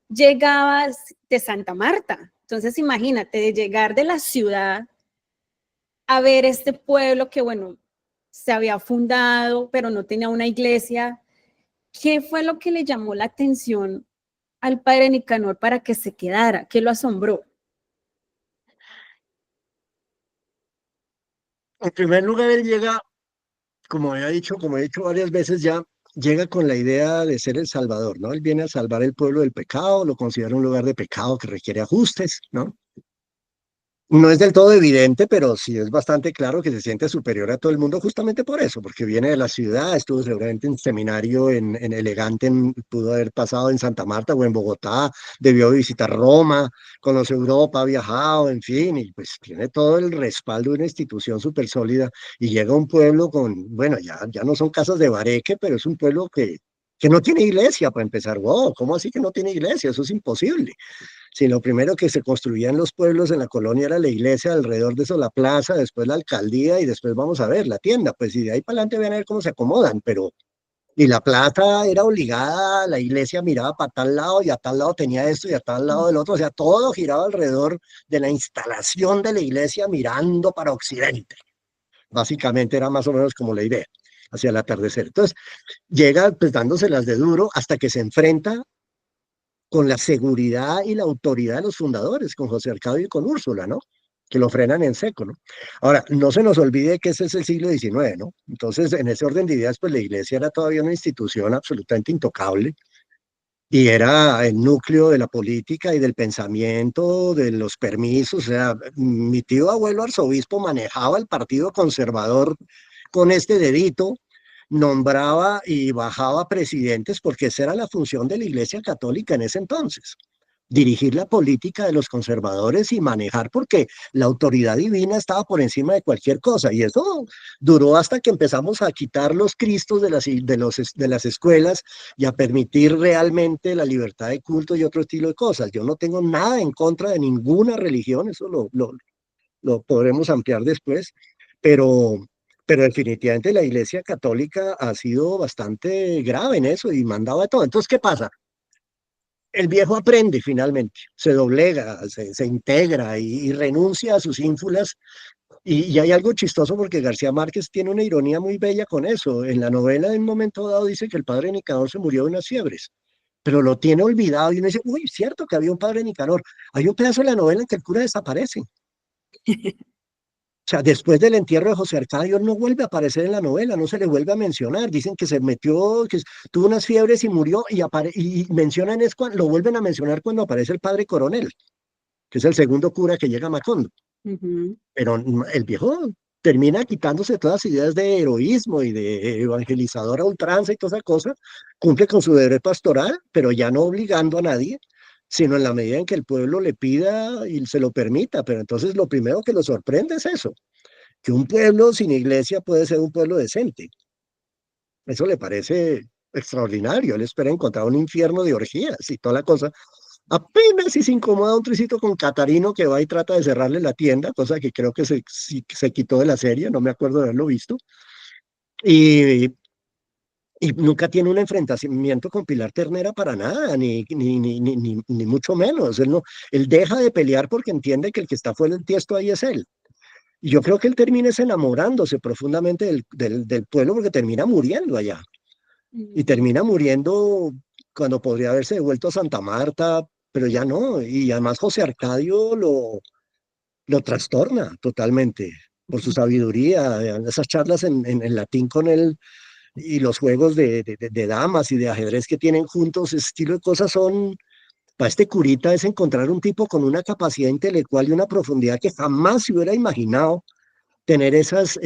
llegaba de Santa Marta. Entonces, imagínate, de llegar de la ciudad a ver este pueblo que, bueno, se había fundado, pero no tenía una iglesia. ¿Qué fue lo que le llamó la atención al padre Nicanor para que se quedara? ¿Qué lo asombró? en primer lugar, él llega, como había dicho, como he dicho varias veces ya, llega con la idea de ser el Salvador, ¿no? Él viene a salvar el pueblo del pecado, lo considera un lugar de pecado que requiere ajustes, ¿no? No es del todo evidente, pero sí es bastante claro que se siente superior a todo el mundo justamente por eso, porque viene de la ciudad, estuvo seguramente en seminario en Elegante, pudo haber pasado en Santa Marta o en Bogotá, debió visitar Roma, conoce Europa, ha viajado, en fin, y pues tiene todo el respaldo de una institución súper sólida y llega a un pueblo con, bueno, ya no son casas de bareque, pero es un pueblo que no tiene iglesia para empezar. Wow, ¿cómo así que no tiene iglesia? Eso es imposible. Sí, lo primero que se construía en los pueblos, en la colonia, era la iglesia, alrededor de eso la plaza, después la alcaldía y después vamos a ver la tienda. Pues y de ahí para adelante van a ver cómo se acomodan, pero y la plaza era obligada, la iglesia miraba para tal lado y a tal lado tenía esto y a tal lado del otro, o sea, todo giraba alrededor de la instalación de la iglesia mirando para occidente. Básicamente era más o menos como la idea, hacia el atardecer. Entonces, llega pues dándoselas de duro hasta que se enfrenta con la seguridad y la autoridad de los fundadores, con José Arcadio y con Úrsula, ¿no? Que lo frenan en seco, ¿no? Ahora, no se nos olvide que ese es el siglo XIX, ¿no? Entonces, en ese orden de ideas, pues la iglesia era todavía una institución absolutamente intocable y era el núcleo de la política y del pensamiento, de los permisos. O sea, mi tío abuelo arzobispo manejaba el partido conservador con este dedito, nombraba y bajaba presidentes porque esa era la función de la Iglesia Católica en ese entonces. Dirigir la política de los conservadores y manejar porque la autoridad divina estaba por encima de cualquier cosa. Y eso duró hasta que empezamos a quitar los cristos de las escuelas y a permitir realmente la libertad de culto y otro estilo de cosas. Yo no tengo nada en contra de ninguna religión, eso lo podremos ampliar después, pero, pero definitivamente la Iglesia Católica ha sido bastante grave en eso y mandaba de todo. Entonces, ¿qué pasa? El viejo aprende finalmente, se doblega, se integra y renuncia a sus ínfulas. Y hay algo chistoso porque García Márquez tiene una ironía muy bella con eso. En la novela, en un momento dado, dice que el padre Nicanor se murió de unas fiebres, pero lo tiene olvidado y uno dice, uy, cierto que había un padre Nicanor. Hay un pedazo de la novela en que el cura desaparece. O sea, después del entierro de José Arcadio, él no vuelve a aparecer en la novela, no se le vuelve a mencionar. Dicen que se metió, tuvo unas fiebres y murió, y mencionan es cuando, lo vuelven a mencionar cuando aparece el padre Coronel, que es el segundo cura que llega a Macondo. Ujú. Pero el viejo termina quitándose todas las ideas de heroísmo y de evangelizador a ultranza y toda esa cosa, cumple con su deber pastoral, pero ya no obligando a nadie, sino en la medida en que el pueblo le pida y se lo permita. Pero entonces lo primero que lo sorprende es eso, que un pueblo sin iglesia puede ser un pueblo decente. Eso le parece extraordinario. Él espera encontrar un infierno de orgías y toda la cosa. Apenas si se incomoda un tricito con Catarino que va y trata de cerrarle la tienda, cosa que creo que se quitó de la serie, no me acuerdo de haberlo visto. Y, y nunca tiene un enfrentamiento con Pilar Ternera para nada, ni mucho menos. Él, no, él deja de pelear porque entiende que el que está fuera del tiesto ahí es él. Y yo creo que él termina enamorándose profundamente del pueblo porque termina muriendo allá. Y Mm. termina muriendo cuando podría haberse devuelto a Santa Marta, pero ya no. Y además José Arcadio lo trastorna totalmente por su sabiduría, esas charlas en latín con él y los juegos de damas y de ajedrez que tienen juntos, ese estilo de cosas son, para este curita es encontrar un tipo con una capacidad intelectual y una profundidad que jamás se hubiera imaginado tener esas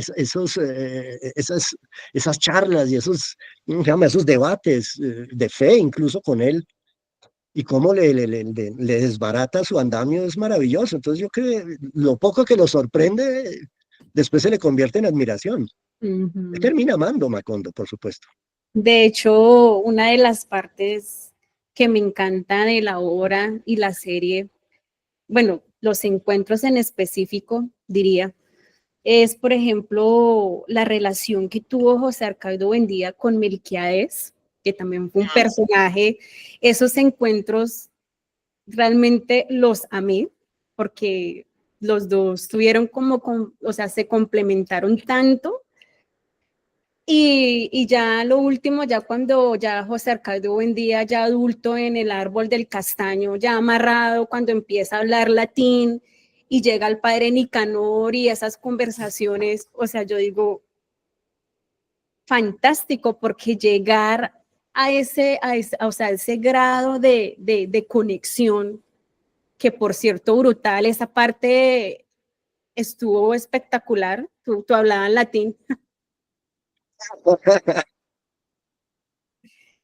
charlas y ¿cómo se llama? Esos debates de fe incluso con él y cómo le desbarata su andamio es maravilloso. Entonces yo creo que lo poco que lo sorprende después se le convierte en admiración. Él Ujú. termina amando a Macondo, por supuesto. De hecho, una de las partes que me encanta de la obra y la serie, bueno, los encuentros en específico, diría, es, por ejemplo, la relación que tuvo José Arcadio Buendía con Melquiades, que también fue un personaje. Esos encuentros realmente los amé, porque los dos tuvieron o sea, se complementaron tanto. Y ya lo último, ya cuando ya José Arcadio Buendía, ya adulto en el árbol del castaño, ya amarrado, cuando empieza a hablar latín y llega el padre Nicanor y esas conversaciones, o sea, yo digo, fantástico, porque llegar o sea, ese grado de conexión, que por cierto, brutal, esa parte estuvo espectacular, tú hablabas latín,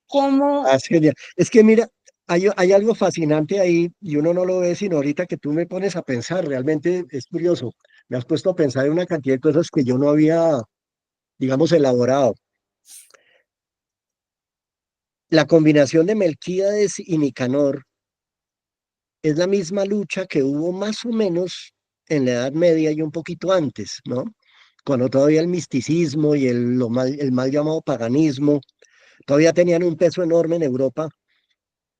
¿cómo? Es genial. Es que mira, hay algo fascinante ahí y uno no lo ve sino ahorita que tú me pones a pensar. Realmente es curioso. Me has puesto a pensar en una cantidad de cosas que yo no había, digamos, elaborado. La combinación de Melquíades y Nicanor es la misma lucha que hubo más o menos en la Edad Media y un poquito antes, ¿no? Cuando todavía el misticismo y el mal llamado paganismo todavía tenían un peso enorme en Europa,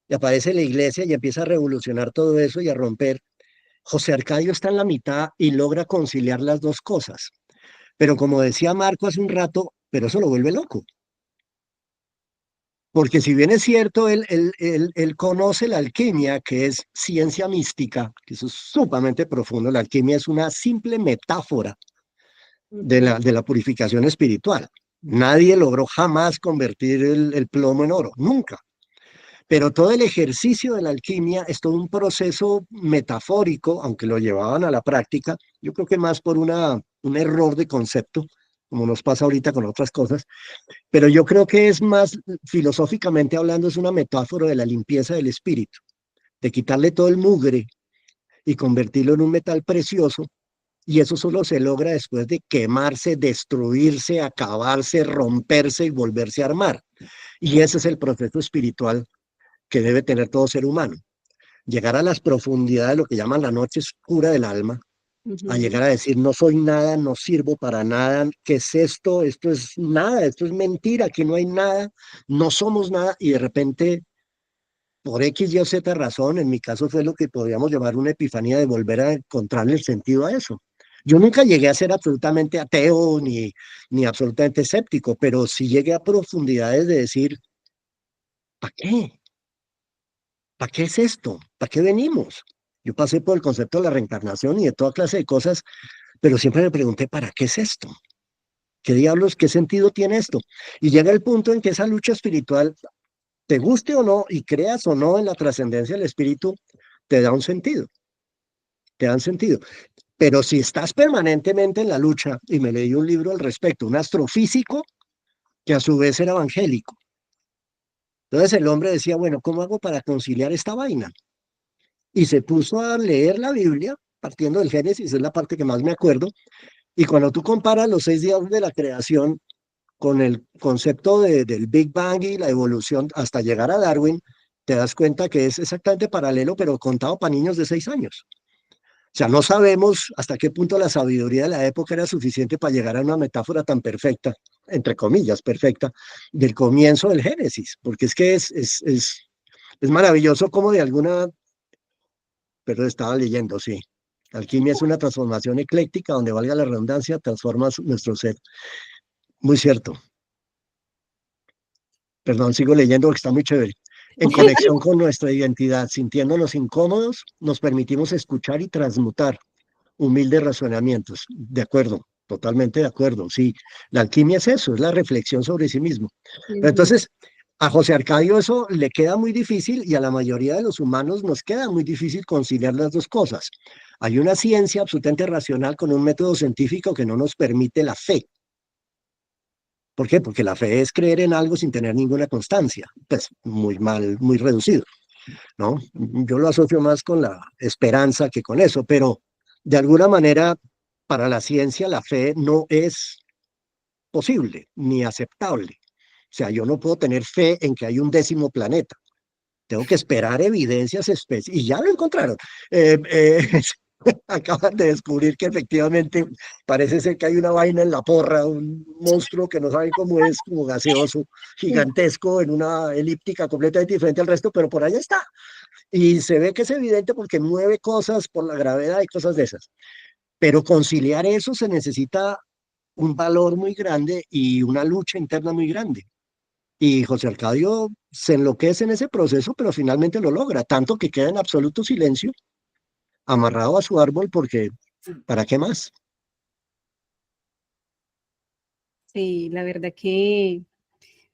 y aparece la iglesia y empieza a revolucionar todo eso y a romper. José Arcadio está en la mitad y logra conciliar las dos cosas. Pero como decía Marco hace un rato, pero eso lo vuelve loco. Porque si bien es cierto, él conoce la alquimia, que es ciencia mística, que eso es sumamente profundo. La alquimia es una simple metáfora de la purificación espiritual. Nadie logró jamás convertir el plomo en oro, nunca. Pero todo el ejercicio de la alquimia es todo un proceso metafórico, aunque lo llevaban a la práctica, yo creo que más por un error de concepto, como nos pasa ahorita con otras cosas, pero yo creo que es más, filosóficamente hablando, es una metáfora de la limpieza del espíritu, de quitarle todo el mugre y convertirlo en un metal precioso, y eso solo se logra después de quemarse, destruirse, acabarse, romperse y volverse a armar. Y ese es el proceso espiritual que debe tener todo ser humano. Llegar a las profundidades de lo que llaman la noche oscura del alma, a llegar a decir, no soy nada, no sirvo para nada, ¿qué es esto? Esto es nada, esto es mentira, aquí no hay nada, no somos nada, y de repente, por X, Y o Z razón, en mi caso fue lo que podríamos llamar una epifanía de volver a encontrarle el sentido a eso. Yo nunca llegué a ser absolutamente ateo ni absolutamente escéptico, pero sí llegué a profundidades de decir, ¿para qué? ¿Para qué es esto? ¿Para qué venimos? Yo pasé por el concepto de la reencarnación y de toda clase de cosas, pero siempre me pregunté, ¿para qué es esto? ¿Qué diablos, qué sentido tiene esto? Y llega el punto en que esa lucha espiritual, te guste o no y creas o no en la trascendencia del espíritu, te da un sentido, te dan sentido. Pero si estás permanentemente en la lucha, y me leí un libro al respecto, un astrofísico que a su vez era evangélico. Entonces el hombre decía, bueno, ¿cómo hago para conciliar esta vaina? Y se puso a leer la Biblia, partiendo del Génesis, es la parte que más me acuerdo, y cuando tú comparas los 6 días de la creación con el concepto del Big Bang y la evolución hasta llegar a Darwin, te das cuenta que es exactamente paralelo, pero contado para niños de 6 años. O sea, no sabemos hasta qué punto la sabiduría de la época era suficiente para llegar a una metáfora tan perfecta, entre comillas, perfecta, del comienzo del Génesis, porque es que es maravilloso como de alguna, pero estaba leyendo, sí. Alquimia es una transformación ecléctica donde, valga la redundancia, transforma nuestro ser. Muy cierto. Perdón, sigo leyendo porque está muy chévere. en conexión con nuestra identidad, sintiéndonos incómodos, nos permitimos escuchar y transmutar humildes razonamientos. De acuerdo, totalmente de acuerdo. Sí, la alquimia es eso, es la reflexión sobre sí mismo. Pero Ujú. entonces, a José Arcadio eso le queda muy difícil y a la mayoría de los humanos nos queda muy difícil conciliar las dos cosas. Hay una ciencia absolutamente racional con un método científico que no nos permite la fe. ¿Por qué? Porque la fe es creer en algo sin tener ninguna constancia. Pues muy mal, muy reducido, ¿no? Yo lo asocio más con la esperanza que con eso, pero de alguna manera para la ciencia la fe no es posible ni aceptable. O sea, yo no puedo tener fe en que hay un décimo planeta. Tengo que esperar evidencias y ya lo encontraron. Eh, eh, Acaban de descubrir que efectivamente parece ser que hay una vaina en la porra, un monstruo que no saben cómo es, como gaseoso, gigantesco, en una elíptica completamente diferente al resto, pero por allá está. Y se ve que es evidente porque mueve cosas por la gravedad y cosas de esas. Pero conciliar eso se necesita un valor muy grande y una lucha interna muy grande. Y José Arcadio se enloquece en ese proceso, pero finalmente lo logra, tanto que queda en absoluto silencio, amarrado a su árbol, porque ¿para qué más? Sí, la verdad que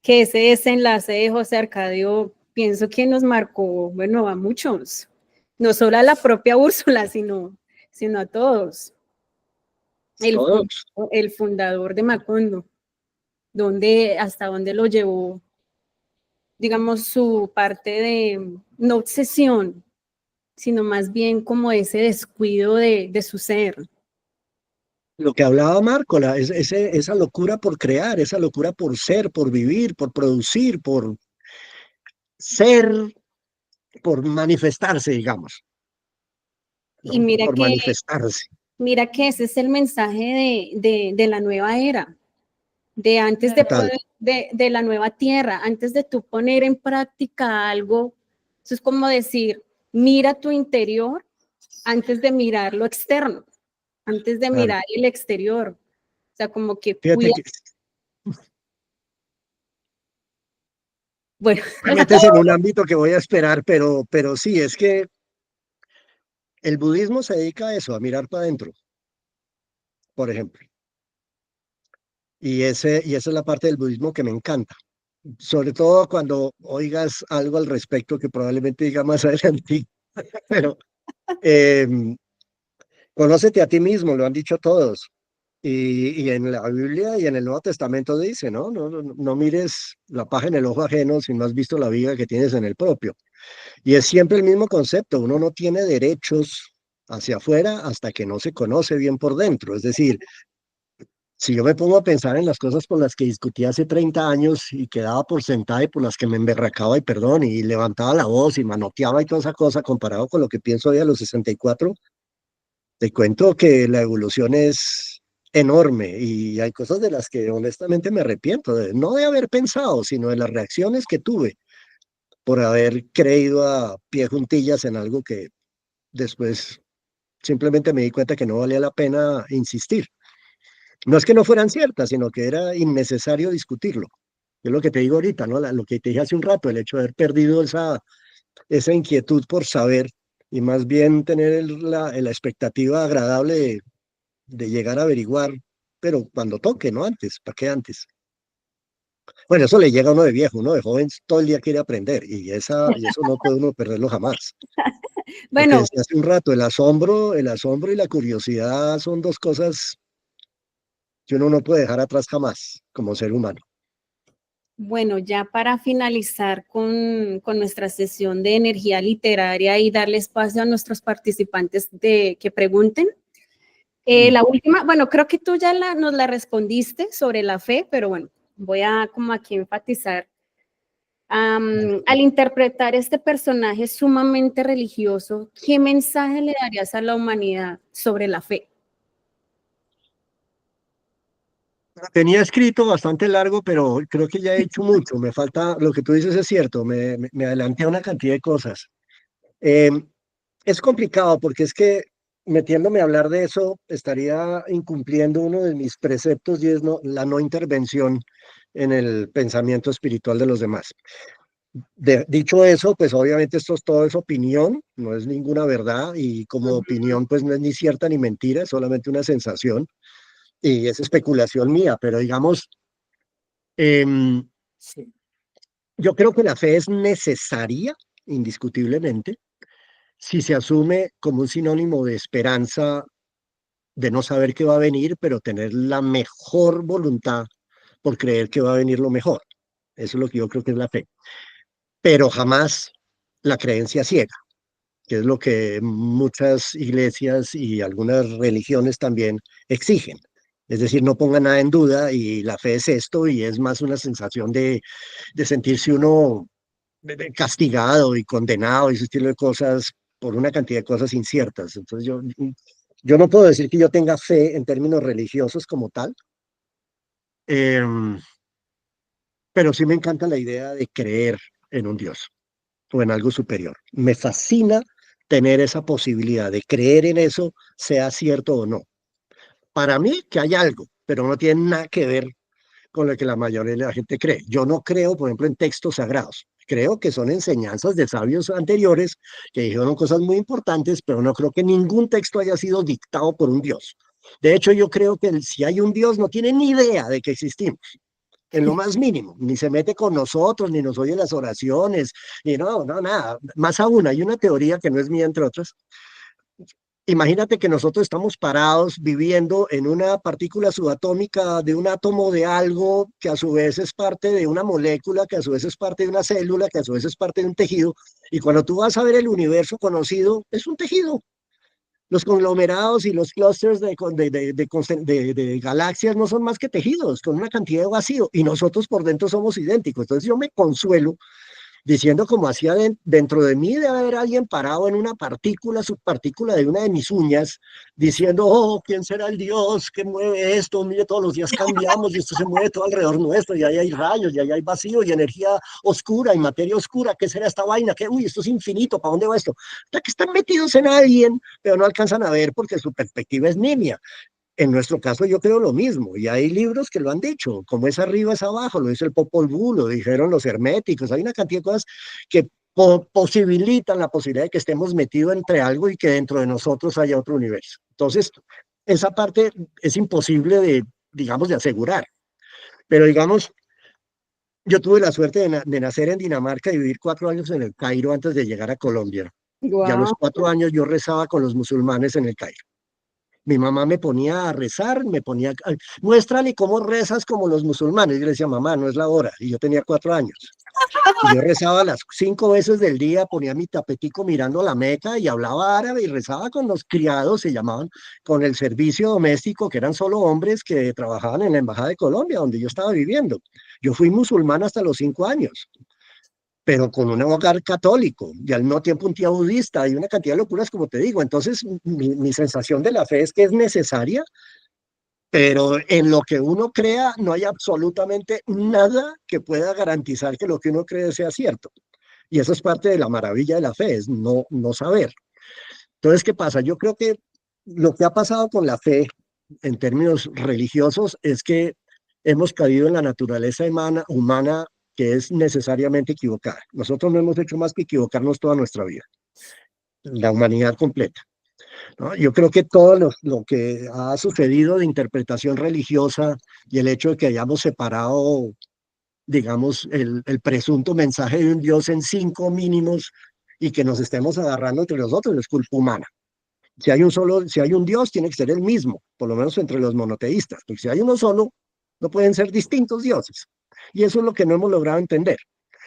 ese desenlace de José Arcadio, pienso que nos marcó, bueno, a muchos, no solo a la propia Úrsula, sino a todos. El, Todos. el fundador de Macondo, hasta dónde lo llevó, digamos, su parte de, no obsesión, sino más bien como ese descuido de su ser. Lo que hablaba Marco, esa locura por crear, esa locura por ser, por vivir, por producir, por ser, por manifestarse, digamos, Y ¿no? Por manifestarse. mira que ese es el mensaje de la nueva era, de antes de, Total. de la nueva tierra, antes de tú poner en práctica algo. Eso es como decir, mira tu interior antes de mirar lo externo, antes de Claro. mirar el exterior. O sea, como que Fíjate cuida. que Bueno, te metes en un ámbito que voy a esperar, pero sí, es que el budismo se dedica a eso, a mirar para adentro, por ejemplo. Y esa es la parte del budismo que me encanta. Sobre todo cuando oigas algo al respecto que probablemente diga más adelante, pero eh, conócete a ti mismo, lo han dicho todos. Y en la Biblia y en el Nuevo Testamento dice, ¿no? No mires la paja en el ojo ajeno si no has visto la viga que tienes en el propio. Y es siempre el mismo concepto, uno no tiene derechos hacia afuera hasta que no se conoce bien por dentro. Es decir, si yo me pongo a pensar en las cosas por las que discutí hace 30 años y quedaba por sentada y por las que me emberracaba y perdón, y levantaba la voz y manoteaba y toda esa cosa comparado con lo que pienso hoy a los 64, te cuento que la evolución es enorme y hay cosas de las que honestamente me arrepiento, no de haber pensado, sino de las reacciones que tuve por haber creído a pie juntillas en algo que después simplemente me di cuenta que no valía la pena insistir. No es que no fueran ciertas, sino que era innecesario discutirlo. Es lo que te digo ahorita, ¿no? Lo que te dije hace un rato, el hecho de haber perdido esa inquietud por saber y más bien tener la expectativa agradable de llegar a averiguar, pero cuando toque, no antes, ¿para qué antes? Bueno, eso le llega a uno de viejo, uno de joven todo el día quiere aprender y eso no puede uno perderlo jamás. Lo que bueno, decía hace un rato, el asombro y la curiosidad son dos cosas que uno no puede dejar atrás jamás como ser humano. bueno, ya para finalizar con nuestra sesión de energía literaria y darle espacio a nuestros participantes de que pregunten. Mm. La última, bueno, creo que tú ya nos la respondiste sobre la fe, pero bueno, voy a como aquí enfatizar. Al interpretar este personaje sumamente religioso, ¿qué mensaje le darías a la humanidad sobre la fe? Tenía escrito bastante largo, pero creo que ya he hecho mucho. Me falta, lo que tú dices es cierto, me adelanté a una cantidad de cosas. Eh, es complicado porque es que metiéndome a hablar de eso estaría incumpliendo uno de mis preceptos y es la no intervención en el pensamiento espiritual de los demás. Dicho eso, pues obviamente todo es opinión, no es ninguna verdad y como opinión pues no es ni cierta ni mentira, es solamente una sensación y es especulación mía, pero digamos, em, yo creo que la fe es necesaria, indiscutiblemente, si se asume como un sinónimo de esperanza, de no saber qué va a venir, pero tener la mejor voluntad por creer que va a venir lo mejor. Eso es lo que yo creo que es la fe, pero jamás la creencia ciega, que es lo que muchas iglesias y algunas religiones también exigen. Es decir, no ponga nada en duda y la fe es esto y es más una sensación de sentirse uno castigado y condenado y ese estilo de cosas por una cantidad de cosas inciertas. Entonces yo no puedo decir que yo tenga fe en términos religiosos como tal, em, pero sí me encanta la idea de creer en un Dios o en algo superior. Me fascina tener esa posibilidad de creer en eso, sea cierto o no. Para mí que hay algo, pero no tiene nada que ver con lo que la mayoría de la gente cree. Yo no creo, por ejemplo, en textos sagrados. Creo que son enseñanzas de sabios anteriores que dijeron cosas muy importantes, pero no creo que ningún texto haya sido dictado por un Dios. De hecho, yo creo que si hay un Dios, no tiene ni idea de que existimos, en lo más mínimo, ni se mete con nosotros, ni nos oye las oraciones, ni no, nada. Más aún, hay una teoría que no es mía, entre otras. Imagínate que nosotros estamos parados viviendo en una partícula subatómica de un átomo de algo que a su vez es parte de una molécula, que a su vez es parte de una célula, que a su vez es parte de un tejido. Y cuando tú vas a ver el universo conocido, es un tejido. Los conglomerados y los clústeres de galaxias no son más que tejidos, con una cantidad de vacío. Y nosotros por dentro somos idénticos. Entonces yo me consuelo diciendo como hacía dentro de mí debe haber alguien parado en una partícula, subpartícula de una de mis uñas, diciendo, oh, ¿quién será el Dios que mueve esto? Mire, todos los días cambiamos y esto se mueve todo alrededor nuestro, y ahí hay rayos, y ahí hay vacío, y energía oscura, y materia oscura, ¿qué será esta vaina? ¿Qué? Uy, esto es infinito, ¿para dónde va esto? Hasta que están metidos en alguien, pero no alcanzan a ver porque su perspectiva es nimia. En nuestro caso yo creo lo mismo, y hay libros que lo han dicho, como es arriba es abajo, lo dice el Popol Vuh, lo dijeron los herméticos, hay una cantidad de cosas que posibilitan la posibilidad de que estemos metidos entre algo y que dentro de nosotros haya otro universo. Entonces, esa parte es imposible digamos, de asegurar, pero digamos, yo tuve la suerte de nacer en Dinamarca y vivir 4 años en el Cairo antes de llegar a Colombia, y a los Wow. 4 años yo rezaba con los musulmanes en el Cairo. Mi mamá me ponía a rezar, muéstrale cómo rezas como los musulmanes. Yo le decía, mamá, no es la hora. Y yo tenía 4 años. Y yo rezaba las 5 veces del día, ponía mi tapetico mirando la Meca y hablaba árabe y rezaba con los criados, se llamaban, con el servicio doméstico, que eran solo hombres que trabajaban en la Embajada de Colombia, donde yo estaba viviendo. Yo fui musulmán hasta los 5 años, pero con un hogar católico y al mismo tiempo un tío budista y una cantidad de locuras, como te digo. Entonces, mi sensación de la fe es que es necesaria, pero en lo que uno crea no hay absolutamente nada que pueda garantizar que lo que uno cree sea cierto. Y eso es parte de la maravilla de la fe, es no saber. Entonces, ¿qué pasa? Yo creo que lo que ha pasado con la fe en términos religiosos es que hemos caído en la naturaleza humana que es necesariamente equivocada. Nosotros no hemos hecho más que equivocarnos toda nuestra vida, la humanidad completa, ¿no? Yo creo que todo lo que ha sucedido de interpretación religiosa y el hecho de que hayamos separado, digamos, el presunto mensaje de un Dios en 5 mínimos y que nos estemos agarrando entre nosotros es culpa humana. Si hay un Dios, tiene que ser el mismo, por lo menos entre los monoteístas, porque si hay uno solo, no pueden ser distintos dioses. Y eso es lo que no hemos logrado entender.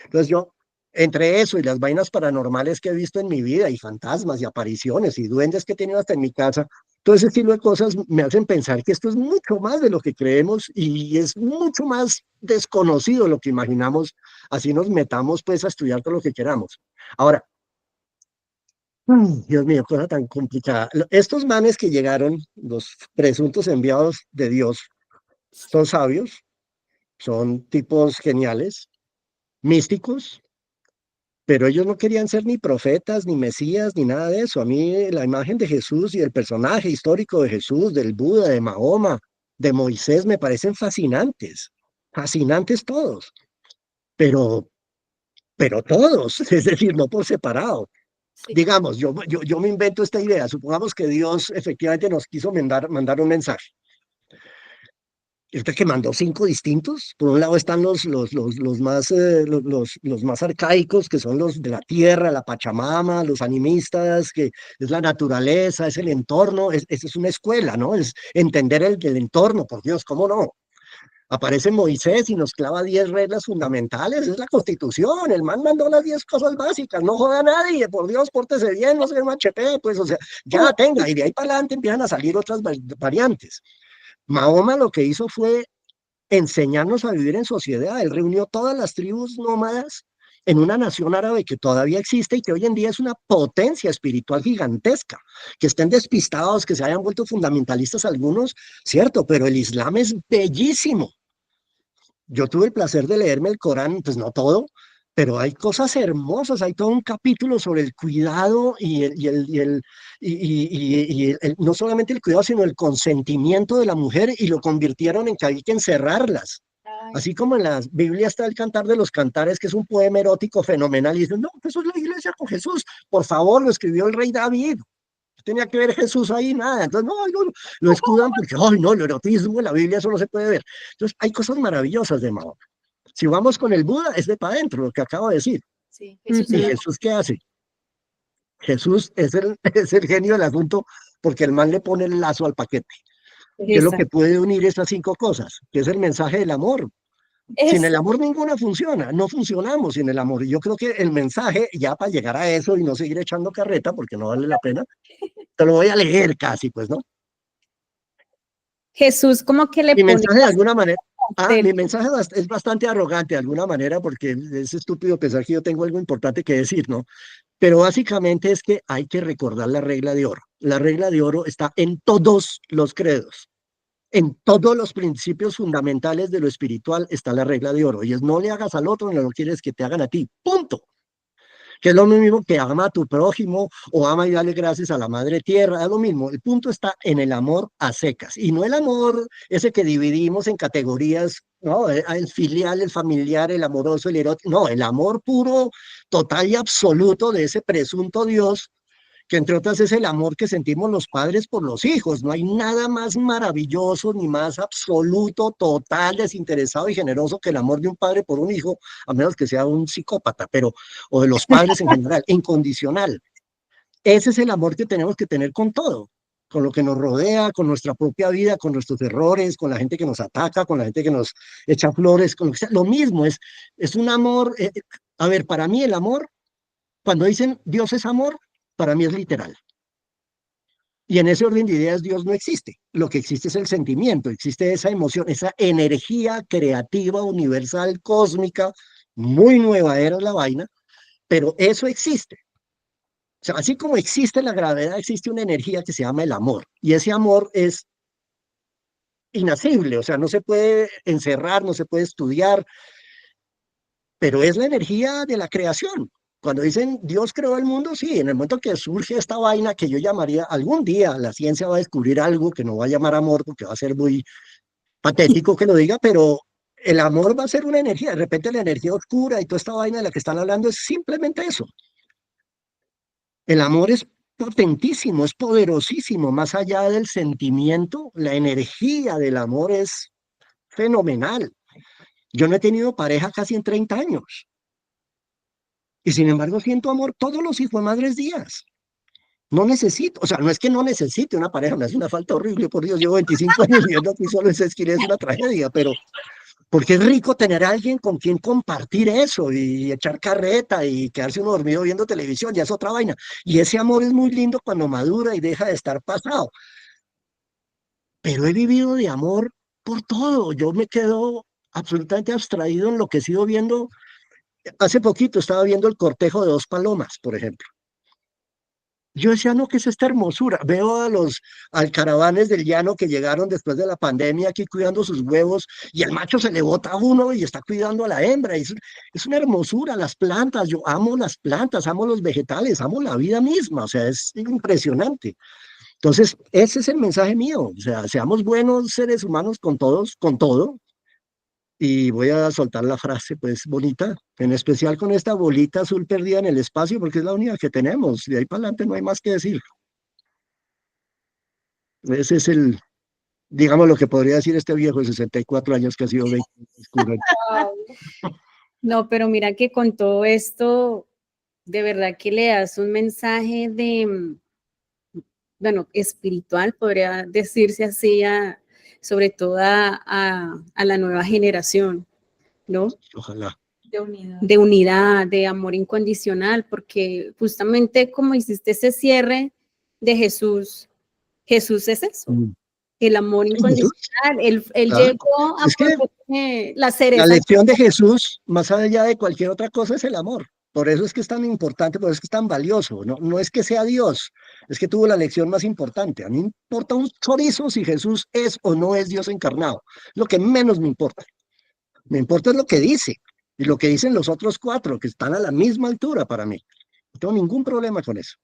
Entonces yo, entre eso y las vainas paranormales que he visto en mi vida, y fantasmas y apariciones y duendes que he tenido hasta en mi casa, todo ese estilo de cosas me hacen pensar que esto es mucho más de lo que creemos y es mucho más desconocido de lo que imaginamos, así nos metamos pues a estudiar todo lo que queramos. Ahora, Dios mío, cosa tan complicada. Estos manes que llegaron, los presuntos enviados de Dios, son sabios, son tipos geniales, místicos, pero ellos no querían ser ni profetas, ni mesías, ni nada de eso. A mí la imagen de Jesús y el personaje histórico de Jesús, del Buda, de Mahoma, de Moisés, me parecen fascinantes, fascinantes todos. Pero pero todos, es decir, no por separado. Sí. Digamos, yo me invento esta idea, supongamos que Dios efectivamente nos quiso mandar un mensaje. Y usted que mandó 5 distintos. Por un lado están los más, los más arcaicos, que son los de la tierra, la Pachamama, los animistas, que es la naturaleza, es el entorno, esa es una escuela, ¿no? Es entender el entorno, por Dios, ¿cómo no? Aparece Moisés y nos clava 10 reglas fundamentales, es la Constitución, el man mandó las 10 cosas básicas, no joda a nadie, por Dios, pórtese bien, no se machete, pues, o sea, ya tenga, y de ahí para adelante empiezan a salir otras variantes. Mahoma lo que hizo fue enseñarnos a vivir en sociedad. Él reunió todas las tribus nómadas en una nación árabe que todavía existe y que hoy en día es una potencia espiritual gigantesca. Que estén despistados, que se hayan vuelto fundamentalistas algunos, cierto, pero el Islam es bellísimo. Yo tuve el placer de leerme el Corán, pues no todo, pero hay cosas hermosas, hay todo un capítulo sobre el cuidado no solamente el cuidado, sino el consentimiento de la mujer y lo convirtieron en que hay que encerrarlas. Ay, Así como en la Biblia está el Cantar de los Cantares, que es un poema erótico fenomenal, y dicen, no, eso es la iglesia con Jesús, por favor, lo escribió el rey David, tenía que ver Jesús ahí, nada. Entonces, no, lo escudan porque, ay, no, el erotismo en la Biblia eso no se puede ver. Entonces, hay cosas maravillosas de Mahoma. Si vamos con el Buda, es de para adentro, lo que acabo de decir. sí, Jesús ¿Y Ujú. era Jesús qué hace? Jesús es es el genio del asunto porque el man le pone el lazo al paquete, que es lo que Exacto. puede unir esas 5 cosas, que es el mensaje del amor. Sin el Eso. amor ninguna funciona, no funcionamos sin el amor. Y yo creo que el mensaje, ya para llegar a eso y no seguir echando carreta, porque no vale la pena, te lo voy a leer casi, pues, ¿no? Jesús como que le Mi pone mensaje de alguna manera, mi del- mensaje es bastante arrogante de alguna manera, porque es estúpido pensar que yo tengo algo importante que decir, ¿no? Pero básicamente es que hay que recordar la regla de oro. La regla de oro está en todos los credos. En todos los principios fundamentales de lo espiritual está la regla de oro. Y es no le hagas al otro, no lo quieres que te hagan a ti. Punto. Que es lo mismo que ama a tu prójimo o ama y dale gracias a la madre tierra, es lo mismo. El punto está en el amor a secas y no el amor ese que dividimos en categorías, no, el filial, el familiar, el amoroso, el erótico, no, el amor puro, total y absoluto de ese presunto Dios, que entre otras es el amor que sentimos los padres por los hijos. No hay nada más maravilloso ni más absoluto, total, desinteresado y generoso que el amor de un padre por un hijo, a menos que sea un psicópata, pero, o de los padres en general, incondicional. Ese es el amor que tenemos que tener con todo, con lo que nos rodea, con nuestra propia vida, con nuestros errores, con la gente que nos ataca, con la gente que nos echa flores, con lo que sea. Lo mismo, es un amor. A ver, para mí el amor, cuando dicen Dios es amor, para mí es literal. Y en ese orden de ideas Dios no existe. Lo que existe es el sentimiento, existe esa emoción, esa energía creativa, universal, cósmica, muy nueva era la vaina, pero eso existe. O sea, así como existe la gravedad, existe una energía que se llama el amor. Y ese amor es inacible, o sea, no se puede encerrar, no se puede estudiar, pero es la energía de la creación. Cuando dicen Dios creó el mundo, sí, en el momento que surge esta vaina que yo llamaría, algún día la ciencia va a descubrir algo que no va a llamar amor porque va a ser muy patético que lo diga, pero el amor va a ser una energía. De repente la energía oscura y toda esta vaina de la que están hablando es simplemente eso. El amor es potentísimo, es poderosísimo, más allá del sentimiento, la energía del amor es fenomenal. Yo no he tenido pareja casi en 30 años. Y sin embargo siento amor todos los hijos de madres días. No necesito, o sea, no es que no necesite una pareja, me hace una falta horrible, por Dios, llevo 25 años viviendo aquí solo en Sesquire, es una tragedia, pero porque es rico tener a alguien con quien compartir eso y echar carreta y quedarse uno dormido viendo televisión, ya es otra vaina. Y ese amor es muy lindo cuando madura y deja de estar pasado. Pero he vivido de amor por todo, yo me quedo absolutamente abstraído, enloquecido viendo, hace poquito estaba viendo el cortejo de 2 palomas, por ejemplo. Yo decía, no, ¿qué es esta hermosura? Veo a los alcaravanes del llano que llegaron después de la pandemia aquí cuidando sus huevos y el macho se le bota a uno y está cuidando a la hembra. Es una hermosura, las plantas, yo amo las plantas, amo los vegetales, amo la vida misma, o sea, es impresionante. Entonces, ese es el mensaje mío, o sea, seamos buenos seres humanos con todos, con todo, y voy a soltar la frase, pues bonita, en especial con esta bolita azul perdida en el espacio, porque es la única que tenemos. De ahí para adelante no hay más que decir. Ese es el, digamos, lo que podría decir este viejo de 64 años que ha sido 20 oscuro. No, pero mira que con todo esto, de verdad que le das un mensaje de, bueno, espiritual, podría decirse así, sobre todo a la nueva generación, ¿no? Ojalá. De unidad, de amor incondicional, porque justamente como hiciste ese cierre de Jesús, Jesús es eso, Mm. el amor Sí, Jesús, incondicional. Él claro. llegó a Es que poner la la cereza. lección de Jesús, más allá de cualquier otra cosa, es el amor. Por eso es que es tan importante, por eso es que es tan valioso. No, no es que sea Dios, es que tuvo la lección más importante. A mí me importa un chorizo si Jesús es o no es Dios encarnado. Lo que menos me importa. Me importa es lo que dice y lo que dicen los otros cuatro, que están a la misma altura para mí. No tengo ningún problema con eso.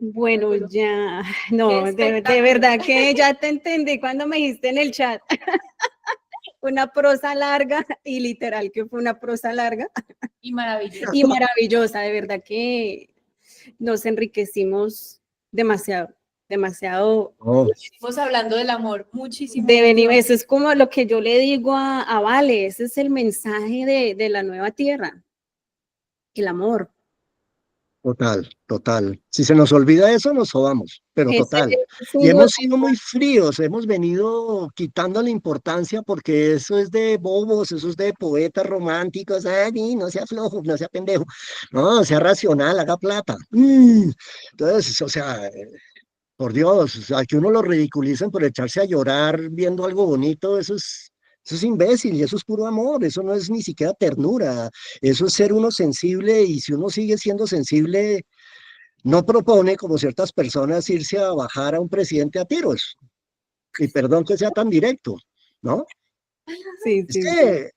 Bueno, ya, no, de verdad que ya te entendí cuando me dijiste en el chat. Una prosa larga y literal que fue una prosa larga Y maravilloso. y maravillosa, de verdad que nos enriquecimos demasiado, demasiado. Oh, Estamos hablando del amor muchísimo. De venir, eso es como lo que yo le digo a Vale, ese es el mensaje de la nueva tierra, el amor. total, total. Si se nos olvida eso, nos jodamos, pero Ese total. es Y un hemos hueco. sido muy fríos, hemos venido quitando la importancia porque eso es de bobos, eso es de poetas románticos. Ay, no sea flojo, no sea pendejo, no, sea racional, haga plata. Entonces, o sea, por Dios, o sea, que uno lo ridiculicen por echarse a llorar viendo algo bonito, eso es imbécil y eso es puro amor, eso no es ni siquiera ternura, eso es ser uno sensible y si uno sigue siendo sensible, no propone, como ciertas personas, irse a bajar a un presidente a tiros. Y perdón que sea tan directo, ¿no? Sí, Es sí, sí. que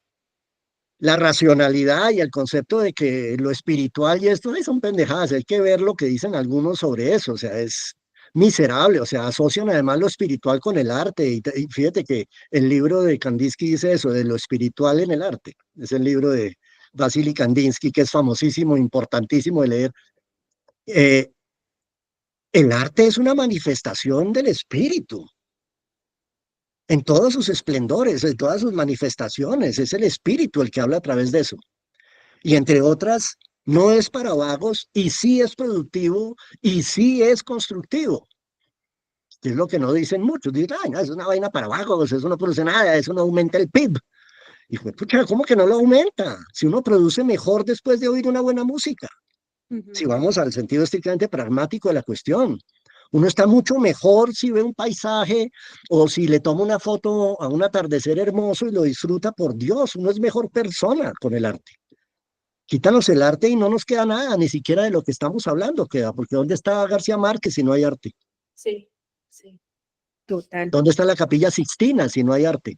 la racionalidad y el concepto de que lo espiritual y esto son pendejadas, hay que ver lo que dicen algunos sobre eso, o sea, es miserable, o sea, asocian además lo espiritual con el arte, y fíjate que el libro de Kandinsky dice eso, de lo espiritual en el arte, es el libro de Vasily Kandinsky, que es famosísimo, importantísimo de leer. Eh, el arte es una manifestación del espíritu, en todos sus esplendores, en todas sus manifestaciones, es el espíritu el que habla a través de eso. Y entre otras, no es para vagos y sí es productivo y sí es constructivo, que es lo que no dicen muchos. Dicen, ay, no, es una vaina para vagos, eso no produce nada, eso no aumenta el PIB. Y fue, pucha, ¿cómo que no lo aumenta? Si uno produce mejor después de oír una buena música, si vamos al sentido estrictamente pragmático de la cuestión. Uno está mucho mejor si ve un paisaje o si le toma una foto a un atardecer hermoso y lo disfruta, por Dios, uno es mejor persona con el arte. Quítanos el arte y no nos queda nada, ni siquiera de lo que estamos hablando queda, porque ¿dónde está García Márquez si no hay arte? Sí, sí. Total. ¿Dónde está la Capilla Sixtina si no hay arte?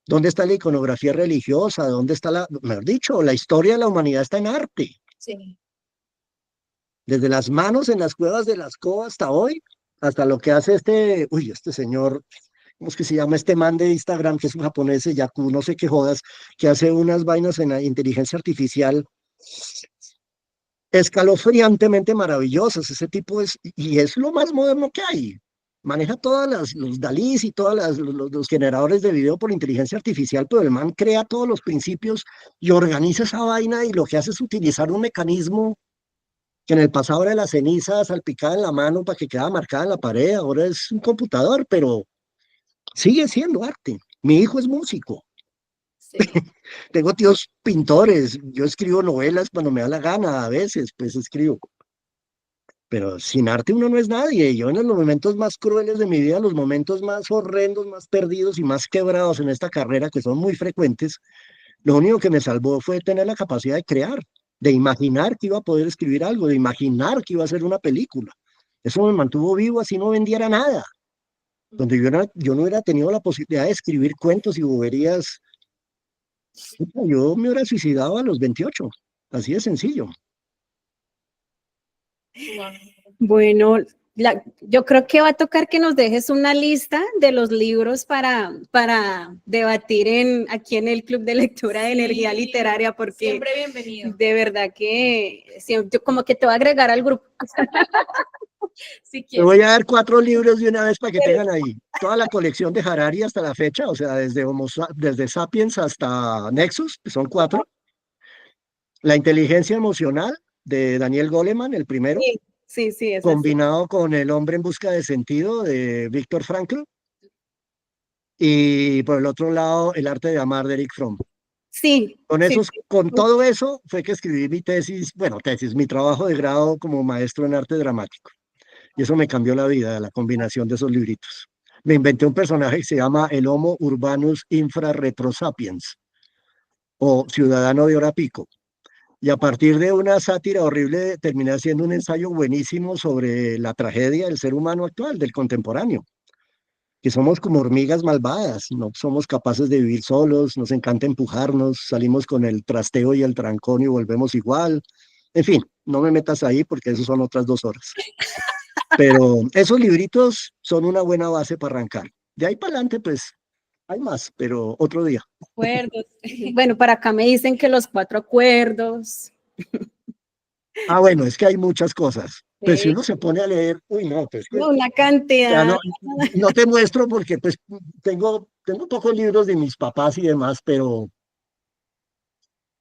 ¿Dónde está la iconografía religiosa? ¿Dónde está mejor dicho, la historia de la humanidad está en arte? Sí. Desde las manos en las cuevas de Lascaux hasta hoy, hasta lo que hace este señor, ¿cómo es que se llama? Este man de Instagram, que es un japonés, Yaku, no sé qué jodas, que hace unas vainas en la inteligencia artificial escalofriantemente maravillosas. Ese tipo y es lo más moderno que hay. Maneja todas los Dalís y todos los generadores de video por inteligencia artificial, pero el man crea todos los principios y organiza esa vaina y lo que hace es utilizar un mecanismo que en el pasado era la ceniza salpicada en la mano para que quedara marcada en la pared, ahora es un computador, pero sigue siendo arte. Mi hijo es músico. Sí. Tengo tíos pintores, yo escribo novelas cuando me da la gana, a veces pues escribo. Pero sin arte uno no es nadie. Yo en los momentos más crueles de mi vida, los momentos más horrendos, más perdidos y más quebrados en esta carrera, que son muy frecuentes, lo único que me salvó fue tener la capacidad de crear, de imaginar que iba a poder escribir algo, de imaginar que iba a ser una película. Eso me mantuvo vivo así no vendiera nada. Donde yo no hubiera tenido la posibilidad de escribir cuentos y boberías, yo me hubiera suicidado a los 28. Así de sencillo. Wow. Bueno, Yo creo que va a tocar que nos dejes una lista de los libros para debatir aquí en el Club de Lectura de Energía Sí, Literaria, porque siempre bienvenido. de verdad que yo como que te voy a agregar al grupo. Si Te quieres. voy a dar 4 libros de una vez para que tengan ahí toda la colección de Harari hasta la fecha, o sea, desde Sapiens hasta Nexus, que son 4. La inteligencia emocional de Daniel Goleman, el primero, Sí, es así. combinado con El hombre en busca de sentido de Viktor Frankl, y por el otro lado, El arte de amar de Eric Fromm. Sí, sí. Con todo eso fue que escribí mi tesis, mi trabajo de grado como maestro en arte dramático. Y eso me cambió la vida, la combinación de esos libritos. Me inventé un personaje que se llama el Homo Urbanus Infra Retrosapiens, o Ciudadano de Hora Pico. Y a partir de una sátira horrible terminé haciendo un ensayo buenísimo sobre la tragedia del ser humano actual, del contemporáneo, que somos como hormigas malvadas, no somos capaces de vivir solos, nos encanta empujarnos, salimos con el trasteo y el trancón y volvemos igual. En fin, no me metas ahí porque eso son otras 2 horas. Pero esos libritos son una buena base para arrancar. De ahí para adelante, pues, hay más, pero otro día. Acuerdos. Bueno, para acá me dicen que los 4 acuerdos. Ah, bueno, es que hay muchas cosas. Pues si uno se pone a leer, uy, no, pues Una ya cantidad. no te muestro porque pues tengo pocos libros de mis papás y demás, pero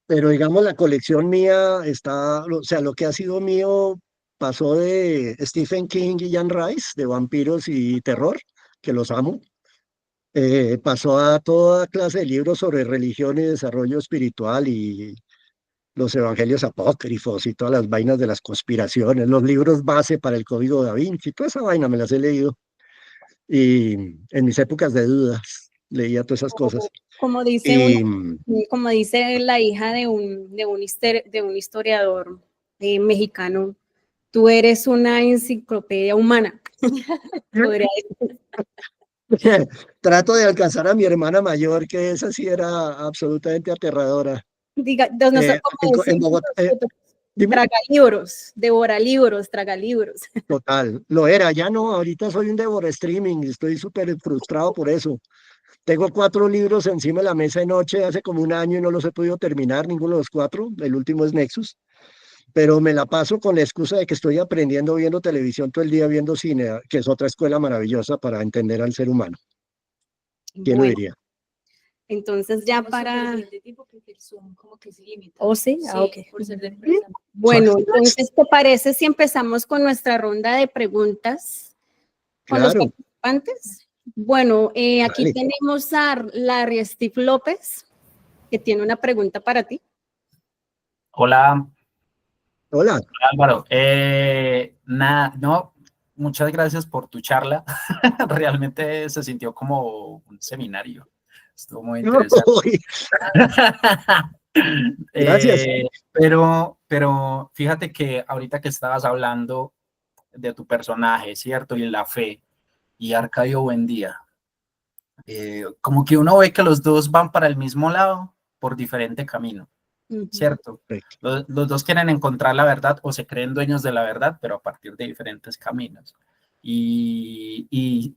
digamos la colección mía está, o sea, lo que ha sido mío pasó de Stephen King y Anne Rice, de vampiros y terror, que los amo. Pasó a toda clase de libros sobre religión y desarrollo espiritual y los evangelios apócrifos y todas las vainas de las conspiraciones, los libros base para el Código Da Vinci, toda esa vaina me las he leído. Y en mis épocas de dudas leía todas esas cosas. Como dice Y como dice la hija de un historiador mexicano, tú eres una enciclopedia humana. Podría decir. trato de alcanzar a mi hermana mayor, que esa sí era absolutamente aterradora. Diga, no sé cómo En decir, Bogotá, dime. traga libros, devora libros, traga libros. Total, lo era, ya no, ahorita soy un devora streaming, estoy súper frustrado por eso. Tengo 4 libros encima de la mesa de noche hace como un año y no los he podido terminar, ninguno de los 4. El último es Nexus, pero me la paso con la excusa de que estoy aprendiendo viendo televisión todo el día, viendo cine, que es otra escuela maravillosa para entender al ser humano. ¿Quién lo Bueno, diría? entonces ya para... Porque el Zoom como que se limita. ¿Oh, sí? Ah, ok. Por ser de empresa. Bueno, entonces, ¿te parece si empezamos con nuestra ronda de preguntas con los Claro, participantes? Bueno, aquí vale. tenemos a Larry Steve López, que tiene una pregunta para ti. Hola, Hola. Álvaro. No, muchas gracias por tu charla. Realmente se sintió como un seminario. Estuvo muy interesante. Uy, gracias. Pero fíjate que ahorita que estabas hablando de tu personaje, ¿cierto? Y la fe y Arcadio Buendía, como que uno ve que los dos van para el mismo lado por diferente camino. ¿Cierto? Los dos quieren encontrar la verdad o se creen dueños de la verdad, pero a partir de diferentes caminos. Y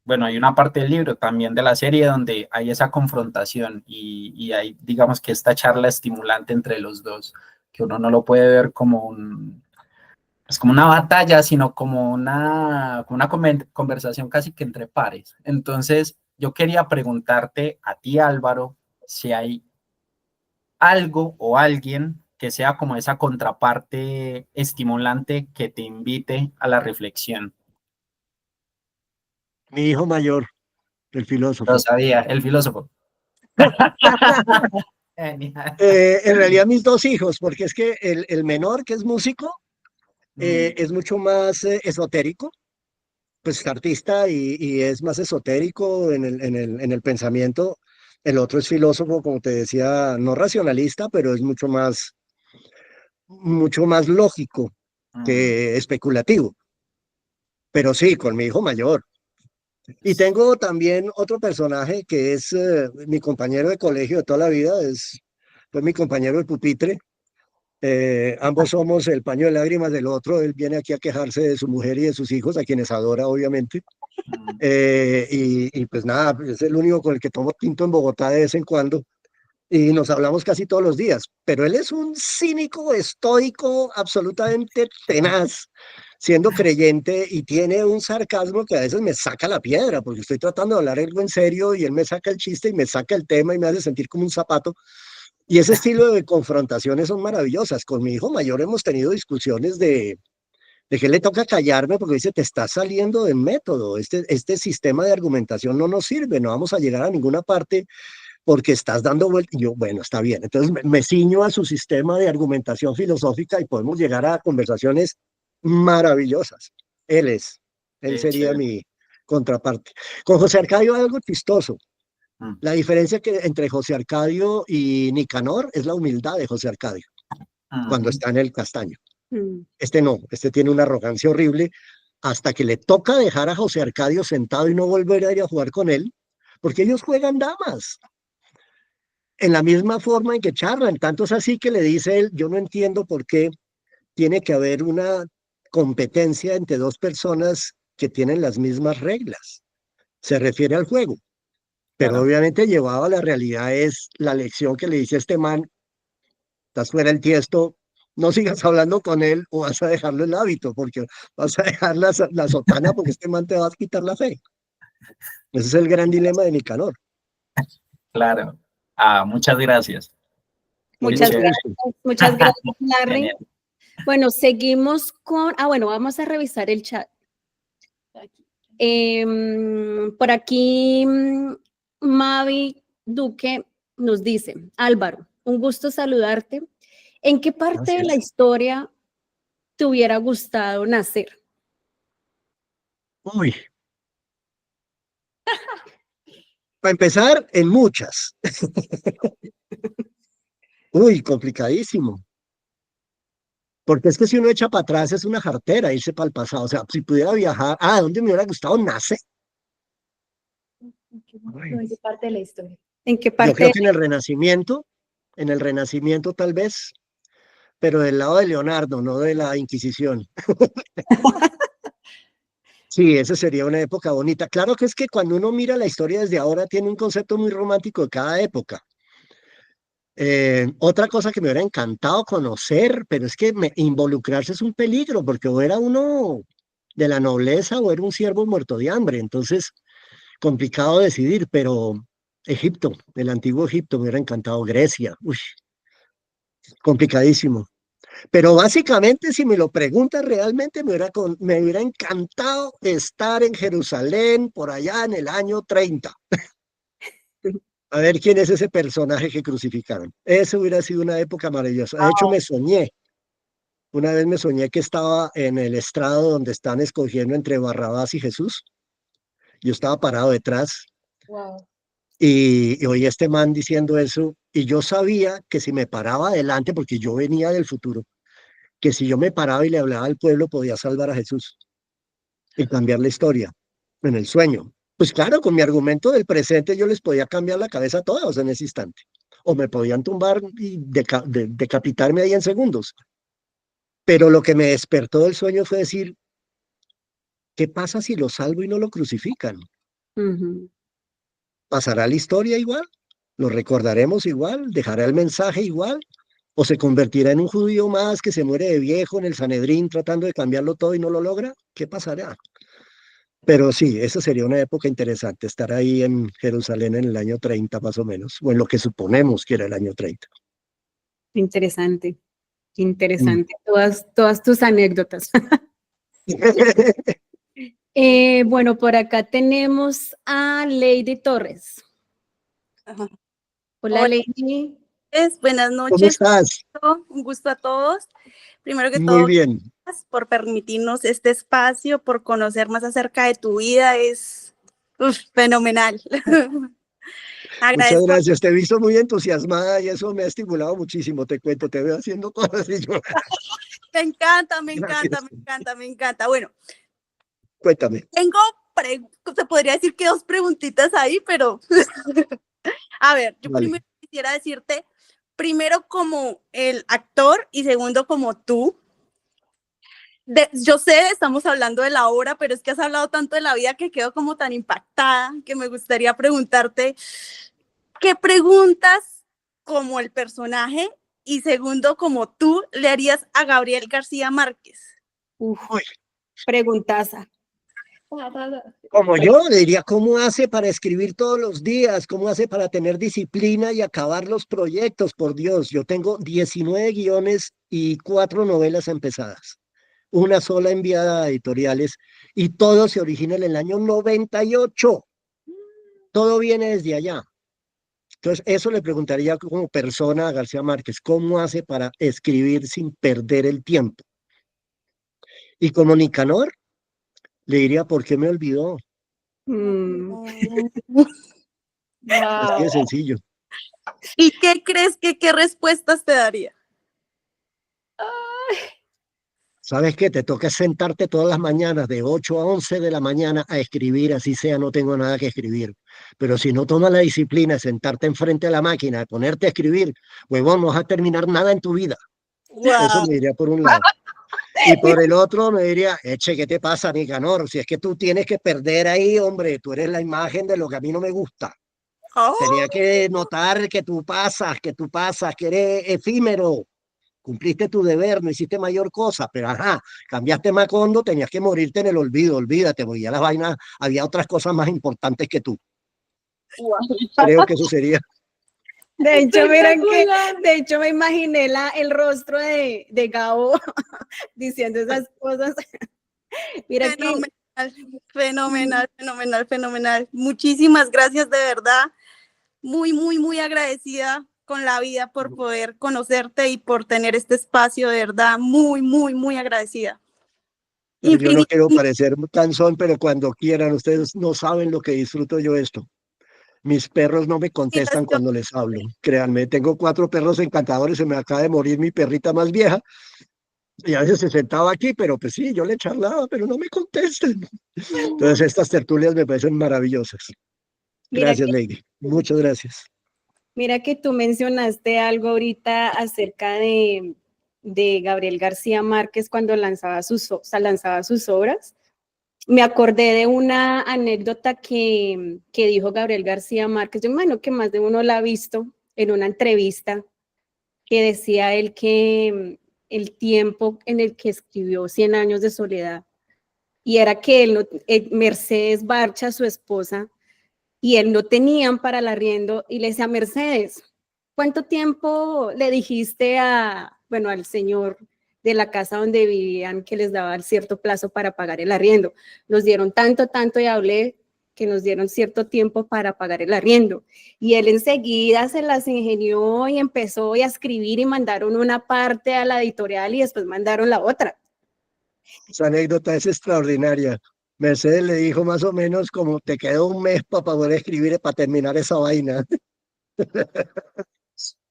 bueno, hay una parte del libro, también de la serie, donde hay esa confrontación y hay, digamos que esta charla estimulante entre los dos, que uno no lo puede ver como pues como una batalla, sino como una conversación casi que entre pares. Entonces, yo quería preguntarte a ti, Álvaro, si hay algo o alguien que sea como esa contraparte estimulante que te invite a la reflexión. Mi hijo mayor, el Lo filósofo. sabía, el filósofo. Genial. En realidad mis 2 hijos, porque es que el menor, que es músico, es mucho más esotérico, pues es artista y es más esotérico en el pensamiento. El otro es filósofo, como te decía, no racionalista, pero es mucho más lógico que especulativo. Pero sí, con mi hijo mayor. Y tengo también otro personaje que es mi compañero de colegio de toda la vida, fue mi compañero de pupitre, Ambos somos el paño de lágrimas del otro. Él viene aquí a quejarse de su mujer y de sus hijos, a quienes adora, obviamente. Mm, Y pues nada, es el único con el que tomo tinto en Bogotá de vez en cuando. Y nos hablamos casi todos los días. Pero él es un cínico estoico, absolutamente tenaz, siendo creyente, y tiene un sarcasmo que a veces me saca la piedra, porque estoy tratando de hablar algo en serio y él me saca el chiste y me saca el tema y me hace sentir como un zapato. Y ese estilo de confrontaciones son maravillosas. Con mi hijo mayor hemos tenido discusiones de que le toca callarme porque dice, te estás saliendo del método, este sistema de argumentación no nos sirve, no vamos a llegar a ninguna parte porque estás dando vueltas. Y yo, bueno, está bien. Entonces me ciño a su sistema de argumentación filosófica y podemos llegar a conversaciones maravillosas. Él qué sería chévere. mi contraparte. Con José Arcadio hay algo chistoso. Mm, La diferencia entre José Arcadio y Nicanor es la humildad de José Arcadio cuando ujú. está en el castaño. Mm. Este no, este tiene una arrogancia horrible hasta que le toca dejar a José Arcadio sentado y no volver a ir a jugar con él, porque ellos juegan damas en la misma forma en que charlan. Tanto es así que le dice él, yo no entiendo por qué tiene que haber una competencia entre dos personas que tienen las mismas reglas. Se refiere al juego, pero Claro. obviamente llevado a la realidad es la lección que le dice este man, estás fuera del tiesto, no sigas hablando con él o vas a dejarlo el hábito, porque vas a dejar la sotana porque este man te va a quitar la fe. Ese es el gran dilema de Nicanor. Claro. Ah, muchas gracias. Qué Con Muchas mucho chévere. gusto. gracias, muchas gracias, Larry. Genial. Bueno, seguimos con, bueno, vamos a revisar el chat. Por aquí, Mavi Duque nos dice, Álvaro, un gusto saludarte. ¿En qué parte de la Gracias. historia te hubiera gustado nacer? Uy, para empezar, en muchas. Uy, complicadísimo. Porque es que si uno echa para atrás es una jartera irse para el pasado. O sea, si pudiera viajar, ¿dónde me hubiera gustado nacer? Ay, ¿En qué parte de la historia? ¿En qué yo creo parte? que en el Renacimiento tal vez, pero del lado de Leonardo, no de la Inquisición. Sí, esa sería una época bonita. Claro que es que cuando uno mira la historia desde ahora, tiene un concepto muy romántico de cada época. Otra cosa que me hubiera encantado conocer, pero es que involucrarse es un peligro, porque o era uno de la nobleza o era un siervo muerto de hambre. Entonces, complicado decidir, pero Egipto, el antiguo Egipto, me hubiera encantado. Grecia, uy, complicadísimo. Pero básicamente, si me lo preguntas, realmente me hubiera encantado estar en Jerusalén por allá en el año 30. A ver quién es ese personaje que crucificaron. Eso hubiera sido una época maravillosa. De hecho, una vez me soñé que estaba en el estrado donde están escogiendo entre Barrabás y Jesús. Yo estaba parado detrás Wow. y oí a este man diciendo eso y yo sabía que si me paraba adelante, porque yo venía del futuro, que si yo me paraba y le hablaba al pueblo podía salvar a Jesús y cambiar la historia en el sueño. Pues claro, con mi argumento del presente yo les podía cambiar la cabeza a todos en ese instante. O me podían tumbar y decapitarme ahí en segundos. Pero lo que me despertó del sueño fue decir, ¿qué pasa si lo salvo y no lo crucifican? Ujú. ¿Pasará la historia igual? ¿Lo recordaremos igual? ¿Dejará el mensaje igual? ¿O se convertirá en un judío más que se muere de viejo en el Sanedrín tratando de cambiarlo todo y no lo logra? ¿Qué pasará? Pero sí, esa sería una época interesante, estar ahí en Jerusalén en el año 30 más o menos, o en lo que suponemos que era el año 30. Interesante, Mm. interesante. Todas tus anécdotas. Bueno, por acá tenemos a Lady Torres. Ajá. Hola, Hola, Lady. buenas ¿Cómo noches. estás? Un gusto a todos. Primero que Muy todo, bien. gracias por permitirnos este espacio, por conocer más acerca de tu vida. Es fenomenal. Muchas Agradezco. gracias. Te he visto muy entusiasmada y eso me ha estimulado muchísimo. Te cuento, te veo haciendo cosas y yo, Me encanta, me encanta, gracias. me encanta, me encanta. Bueno, Cuéntame. tengo, se podría decir que dos preguntitas ahí, pero a ver, yo Vale. primero quisiera decirte primero como el actor y segundo como tú. Yo sé, estamos hablando de la obra, pero es que has hablado tanto de la vida que quedo como tan impactada que me gustaría preguntarte, ¿qué preguntas como el personaje y segundo como tú le harías a Gabriel García Márquez? Uf, Uy, preguntaza. como yo le diría, ¿cómo hace para escribir todos los días? ¿Cómo hace para tener disciplina y acabar los proyectos? Por Dios, yo tengo 19 guiones y 4 novelas empezadas, una sola enviada a editoriales y todo se origina en el año 98. Todo viene desde allá. Entonces, eso le preguntaría como persona a García Márquez, ¿cómo hace para escribir sin perder el tiempo? Y como Nicanor, le diría, ¿por qué me olvidó? Mm, Así de sencillo. ¿Y qué crees que qué respuestas te daría? ¿Sabes qué? Te toca sentarte todas las mañanas de 8 a 11 de la mañana a escribir, así sea, no tengo nada que escribir. Pero si no tomas la disciplina de sentarte enfrente a la máquina, de ponerte a escribir, huevón, no vas a terminar nada en tu vida. Eso Wow. me diría por un lado. Y por el otro me diría, eche, ¿qué te pasa, Nicanor? Si es que tú tienes que perder ahí, hombre, tú eres la imagen de lo que a mí no me gusta. Oh, Tenía que notar que tú pasas, que eres efímero. Cumpliste tu deber, no hiciste mayor cosa, pero ajá, cambiaste Macondo, tenías que morirte en el olvido, olvídate, porque ya las vainas, había otras cosas más importantes que tú. Creo que eso sería. De hecho, miren que, Espectacular. de hecho me imaginé el rostro de Gabo diciendo esas cosas. Mira que fenomenal, fenomenal, fenomenal, fenomenal. Muchísimas gracias, de verdad. Muy, muy, muy agradecida con la vida por poder conocerte y por tener este espacio, de verdad. Muy, muy, muy agradecida. Yo no Infinito. quiero parecer cansón, pero cuando quieran, ustedes no saben lo que disfruto yo esto. Mis perros no me contestan cuando les hablo. Créanme, tengo 4 perros encantadores, se me acaba de morir mi perrita más vieja y a veces se sentaba aquí, pero pues sí, yo le charlaba, pero no me contestan. Entonces estas tertulias me parecen maravillosas. Mira Gracias, que, Lady. Muchas gracias. mira que tú mencionaste algo ahorita acerca de Gabriel García Márquez cuando lanzaba sus obras. Me acordé de una anécdota que dijo Gabriel García Márquez. Yo imagino que más de uno la ha visto en una entrevista que decía él que el tiempo en el que escribió Cien años de soledad, y era que él no, Mercedes Barcha, su esposa, y él no tenían para el arriendo, y le decía, Mercedes, ¿cuánto tiempo le dijiste bueno, al señor de la casa donde vivían que les daba cierto plazo para pagar el arriendo? Nos dieron tanto, tanto, y hablé que nos dieron cierto tiempo para pagar el arriendo. Y él enseguida se las ingenió y empezó a escribir y mandaron una parte a la editorial y después mandaron la otra. Esa anécdota es extraordinaria. Mercedes le dijo más o menos como te quedó un mes para poder escribir, para terminar esa vaina.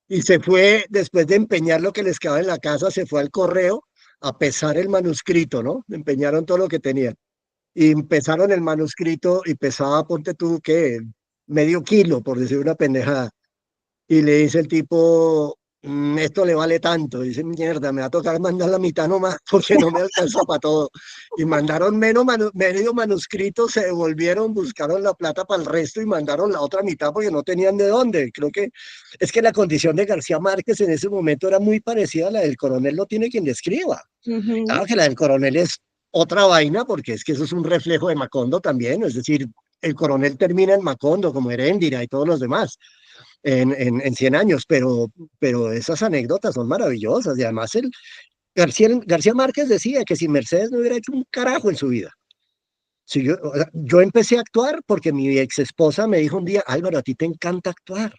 Y se fue, después de empeñar lo que les quedaba en la casa, se fue al correo a pesar el manuscrito, ¿no? Empeñaron todo lo que tenían. Y empezaron el manuscrito y pesaba, ponte tú, ¿qué? Medio kilo, por decir una pendejada. Y le dice el tipo, esto le vale tanto. Dice, mierda, me va a tocar mandar la mitad nomás porque no me alcanza para todo. Y mandaron medio manuscrito, se devolvieron, buscaron la plata para el resto y mandaron la otra mitad porque no tenían de dónde. Creo que es que la condición de García Márquez en ese momento era muy parecida a la del coronel, no tiene quien le escriba. Claro que la del coronel es otra vaina porque es que eso es un reflejo de Macondo también, es decir, el coronel termina en Macondo como Heréndira y todos los demás en 100 años, pero esas anécdotas son maravillosas y además García Márquez decía que si Mercedes no hubiera hecho un carajo en su vida. Si yo empecé a actuar porque mi ex esposa me dijo un día, Álvaro, a ti te encanta actuar.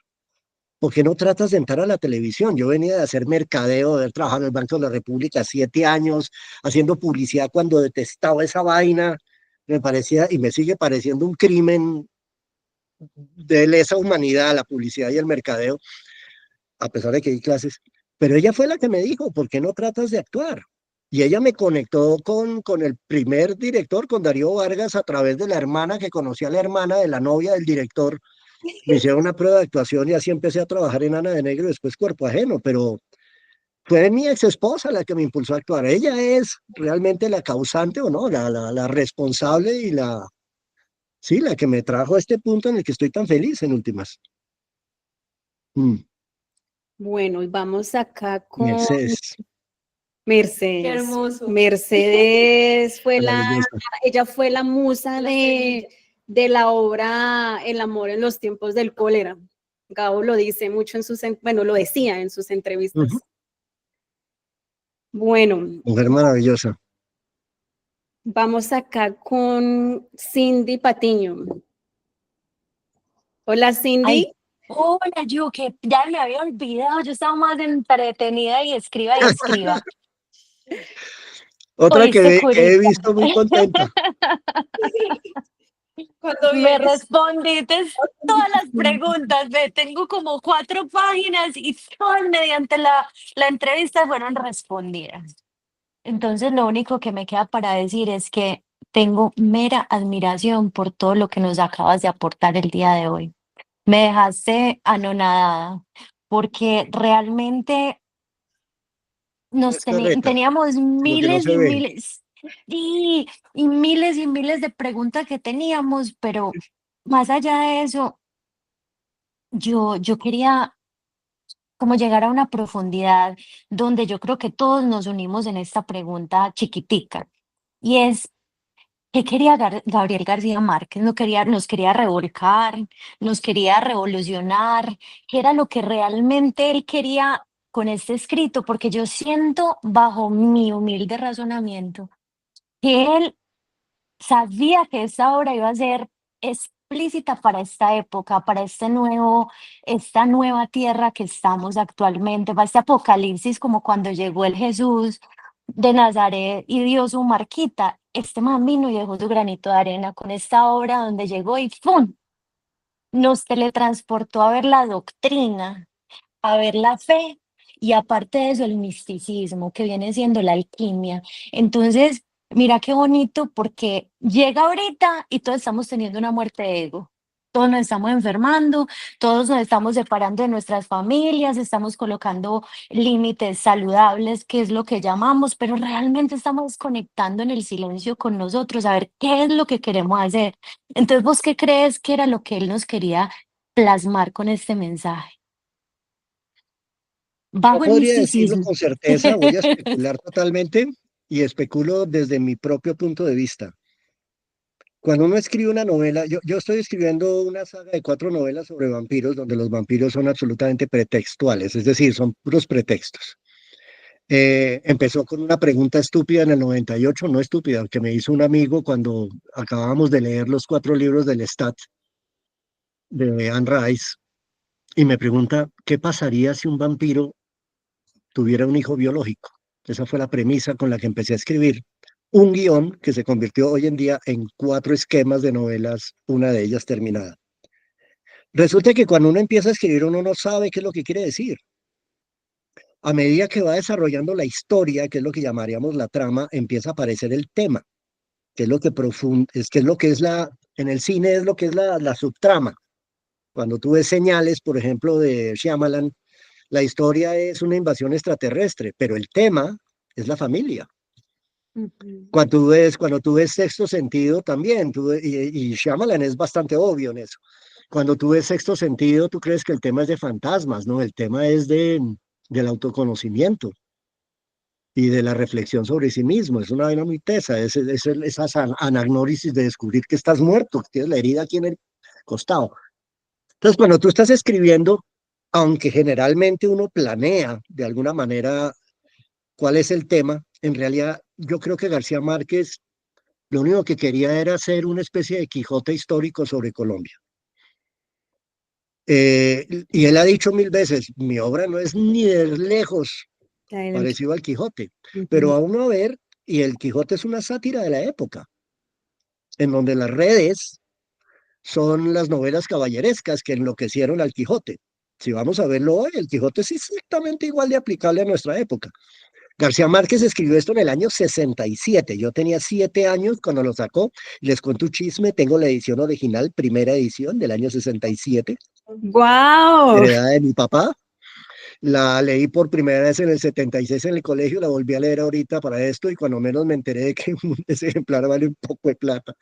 ¿Por qué no tratas de entrar a la televisión? Yo venía de hacer mercadeo, de haber trabajado en el Banco de la República 7 años, haciendo publicidad cuando detestaba esa vaina. Me parecía, y me sigue pareciendo un crimen de lesa humanidad la publicidad y el mercadeo, a pesar de que di clases. Pero ella fue la que me dijo, ¿por qué no tratas de actuar? Y ella me conectó con el primer director, con Darío Vargas, a través de la hermana que conocía a la hermana de la novia del director. me hicieron una prueba de actuación y así empecé a trabajar en Ana de Negro, después Cuerpo Ajeno, pero fue mi ex esposa la que me impulsó a actuar. Ella es realmente la causante o no, la responsable y sí, la que me trajo a este punto en el que estoy tan feliz en últimas. Mm, Bueno, y vamos acá con Mercedes, Qué Mercedes. hermoso. Mercedes maravillosa. ella fue la musa de la obra El amor en los tiempos del cólera. Gabo lo dice mucho bueno, lo decía en sus entrevistas. Ujú, Bueno, mujer maravillosa. vamos acá con Cindy Patiño. Hola, Ay, Cindy. hola, yo que ya me había olvidado, yo estaba más entretenida y escriba y escriba. Otra Oíste, que he Curita. visto muy contenta. Cuando Me vienes. respondiste todas las preguntas, ve, tengo como 4 páginas y todas mediante la entrevista fueron respondidas. Entonces, lo único que me queda para decir es que tengo mera admiración por todo lo que nos acabas de aportar el día de hoy. Me dejaste anonadada porque realmente Es carreta, teníamos lo que no miles se y ve. miles y miles de preguntas que teníamos, pero más allá de eso, yo quería como llegar a una profundidad donde yo creo que todos nos unimos en esta pregunta chiquitica, y es, ¿qué quería Gabriel García Márquez? Nos quería revolcar, nos quería revolucionar, ¿qué era lo que realmente él quería con este escrito? Porque yo siento, bajo mi humilde razonamiento, que él sabía que esta obra iba a ser explícita para esta época, para esta nueva tierra que estamos actualmente, para este apocalipsis, como cuando llegó el Jesús de Nazaret y dio su marquita. Este man vino y dejó su granito de arena con esta obra donde llegó y ¡pum! Nos teletransportó a ver la doctrina, a ver la fe y aparte de eso el misticismo que viene siendo la alquimia. Entonces, mira qué bonito porque llega ahorita y todos estamos teniendo una muerte de ego. Todos nos estamos enfermando, todos nos estamos separando de nuestras familias, estamos colocando límites saludables, que es lo que llamamos, pero realmente estamos desconectando en el silencio con nosotros, a ver qué es lo que queremos hacer. Entonces, ¿vos qué crees que era lo que él nos quería plasmar con este mensaje? No Bajo el podría decirlo misticismo. con certeza, voy a especular totalmente y especulo desde mi propio punto de vista. Cuando uno escribe una novela, yo estoy escribiendo una saga de 4 novelas sobre vampiros, donde los vampiros son absolutamente pretextuales, es decir, son puros pretextos. Empezó con una pregunta estúpida en el 98, no estúpida, que me hizo un amigo cuando acabábamos de leer los 4 libros del Lestat de Anne Rice, y me pregunta, ¿qué pasaría si un vampiro tuviera un hijo biológico? Esa fue la premisa con la que empecé a escribir un guión que se convirtió hoy en día en 4 esquemas de novelas, una de ellas terminada. Resulta que cuando uno empieza a escribir, uno no sabe qué es lo que quiere decir. A medida que va desarrollando la historia, que es lo que llamaríamos la trama, empieza a aparecer el tema, que es lo que que es lo que es en el cine es lo que es la subtrama. Cuando tú ves Señales, por ejemplo, de Shyamalan, la historia es una invasión extraterrestre, pero el tema es la familia. Ujú. Cuando tú ves Sexto Sentido también, y Shyamalan es bastante obvio en eso. Cuando tú ves Sexto Sentido, tú crees que el tema es de fantasmas, ¿no? El tema es del autoconocimiento y de la reflexión sobre sí mismo. Es una vaina muy tesa, esa anagnórisis de descubrir que estás muerto, que tienes la herida aquí en el costado. Entonces, cuando tú estás escribiendo, aunque generalmente uno planea de alguna manera cuál es el tema, en realidad yo creo que García Márquez lo único que quería era hacer una especie de Quijote histórico sobre Colombia. Y él ha dicho 1000 veces, mi obra no es ni de lejos parecido al Quijote, pero Ujú. a uno a ver, y el Quijote es una sátira de la época, en donde las redes son las novelas caballerescas que enloquecieron al Quijote. Si vamos a verlo hoy, el Quijote es exactamente igual de aplicable a nuestra época. García Márquez escribió esto en el año 67. Yo tenía 7 años cuando lo sacó. Les cuento un chisme, tengo la edición original, primera edición del año 67, ¡Wow! heredada de mi papá. La leí por primera vez en el 76 en el colegio, la volví a leer ahorita para esto y cuando menos me enteré de que ese ejemplar vale un poco de plata.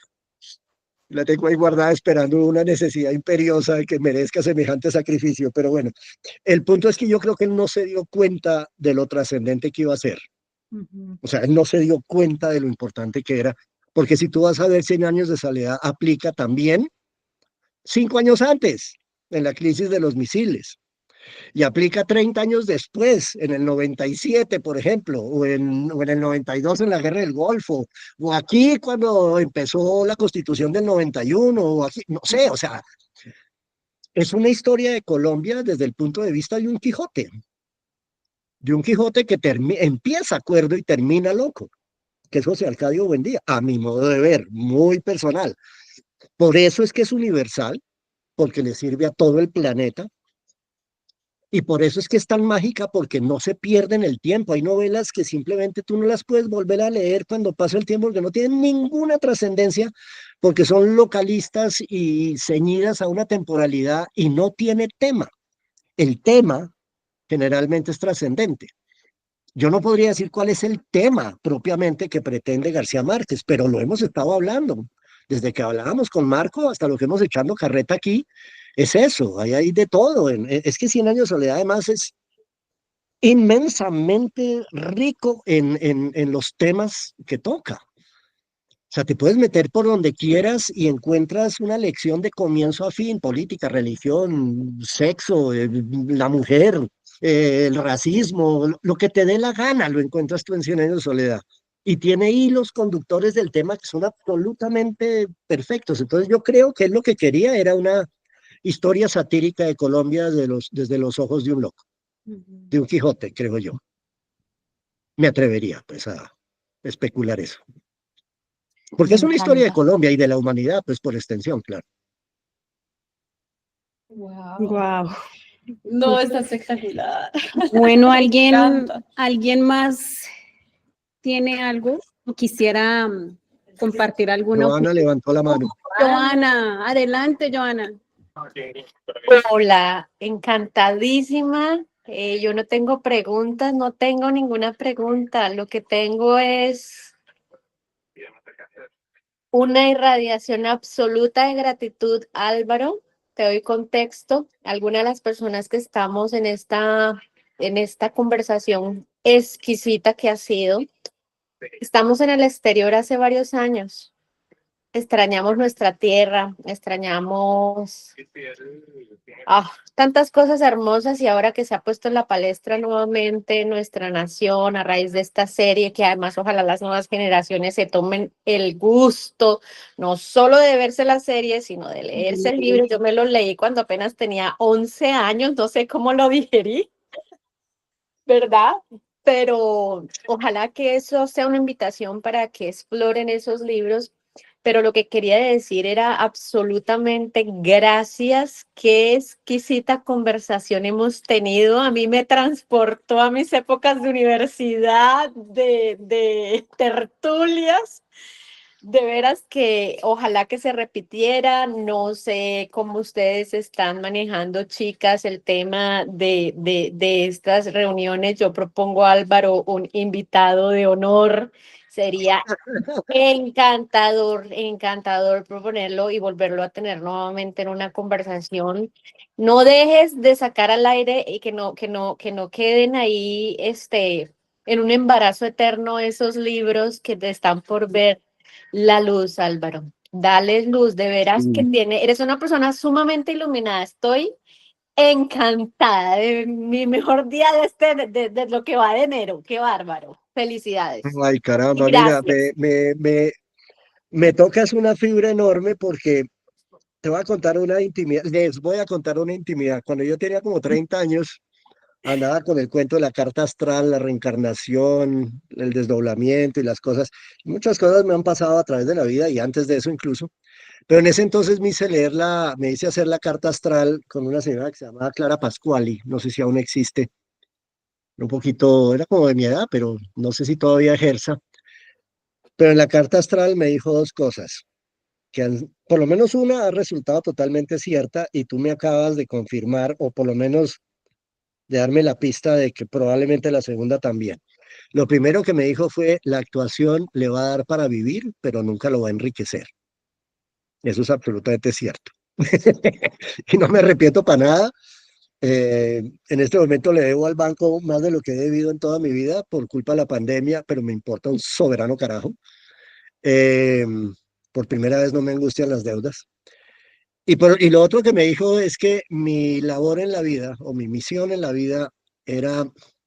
La tengo ahí guardada esperando una necesidad imperiosa de que merezca semejante sacrificio. Pero bueno, el punto es que yo creo que él no se dio cuenta de lo trascendente que iba a ser. O sea, él no se dio cuenta de lo importante que era. Porque si tú vas a ver 100 años de soledad, aplica también 5 años antes, en la crisis de los misiles. Y aplica 30 años después, en el 97, por ejemplo, o en el 92 en la Guerra del Golfo, o aquí cuando empezó la Constitución del 91, o aquí, no sé, o sea, es una historia de Colombia desde el punto de vista de un Quijote que empieza cuerdo y termina loco, que es José Arcadio Buendía, a mi modo de ver, muy personal. Por eso es que es universal, porque le sirve a todo el planeta. Y por eso es que es tan mágica, porque no se pierde en el tiempo. Hay novelas que simplemente tú no las puedes volver a leer cuando pasa el tiempo, porque no tienen ninguna trascendencia, porque son localistas y ceñidas a una temporalidad y no tiene tema. El tema generalmente es trascendente. Yo no podría decir cuál es el tema propiamente que pretende García Márquez, pero lo hemos estado hablando. Desde que hablábamos con Marco hasta lo que hemos echando carreta aquí, es eso, ahí hay de todo. Es que 100 años de soledad además es inmensamente rico en los temas que toca. O sea, te puedes meter por donde quieras y encuentras una lección de comienzo a fin, política, religión, sexo, la mujer, el racismo, lo que te dé la gana, lo encuentras tú en 100 años de soledad. Y tiene hilos conductores del tema que son absolutamente perfectos. Entonces yo creo que él lo que quería era una historia satírica de Colombia desde los ojos de un loco, de un Quijote, creo yo. Me atrevería pues a especular eso. Porque Me es una historia de encanta. Colombia y de la humanidad, pues por extensión, claro. Wow. ¡Wow! No, está espectacular. Bueno, Me encanta. ¿alguien más tiene algo o quisiera compartir alguna Joana opinión? levantó la mano. Joana, adelante, Joana. Hola, encantadísima. Yo no tengo preguntas, no tengo ninguna pregunta. Lo que tengo es una irradiación absoluta de gratitud, Álvaro. Te doy contexto. Algunas de las personas que estamos en esta conversación exquisita que ha sido, estamos en el exterior hace varios años. Extrañamos nuestra tierra, extrañamos tantas cosas hermosas y ahora que se ha puesto en la palestra nuevamente nuestra nación a raíz de esta serie, que además ojalá las nuevas generaciones se tomen el gusto no solo de verse la serie, sino de leerse el libro. Yo me lo leí cuando apenas tenía 11 años, no sé cómo lo digerí, ¿verdad? Pero ojalá que eso sea una invitación para que exploren esos libros. Pero lo que quería decir era absolutamente gracias. Qué exquisita conversación hemos tenido. A mí me transportó a mis épocas de universidad, de tertulias. De veras que ojalá que se repitiera. No sé cómo ustedes están manejando, chicas, el tema de estas reuniones. Yo propongo a Álvaro un invitado de honor. Sería encantador, encantador proponerlo y volverlo a tener nuevamente en una conversación. No dejes de sacar al aire y que no queden ahí en un embarazo eterno esos libros que te están por ver la luz, Álvaro. Dale luz, de veras que eres una persona sumamente iluminada. Estoy encantada de mi mejor día de lo que va de enero. Qué bárbaro. Felicidades. Ay, Y caramba, mira, gracias. me tocas una fibra enorme porque te voy a contar una intimidad, les voy a contar una intimidad. Cuando yo tenía como 30 años, andaba con el cuento de la carta astral, la reencarnación, el desdoblamiento y las cosas. Muchas cosas me han pasado a través de la vida y antes de eso incluso. Pero en ese entonces me hice hacer la carta astral con una señora que se llamaba Clara Pascuali, no sé si aún existe. un poquito, era como de mi edad, pero no sé si todavía ejerza. Pero en la carta astral me dijo dos cosas, que por lo menos una ha resultado totalmente cierta y tú me acabas de confirmar, o por lo menos de darme la pista de que probablemente la segunda también. Lo primero que me dijo fue, la actuación le va a dar para vivir, pero nunca lo va a enriquecer. Eso es absolutamente cierto. Y no me arrepiento para nada. En este momento le debo al banco más de lo que he debido en toda mi vida por culpa de la pandemia, pero me importa un soberano carajo. Eh, por primera vez no me angustian las deudas. Y lo otro que me dijo es que mi labor en la vida, o mi misión en la vida, era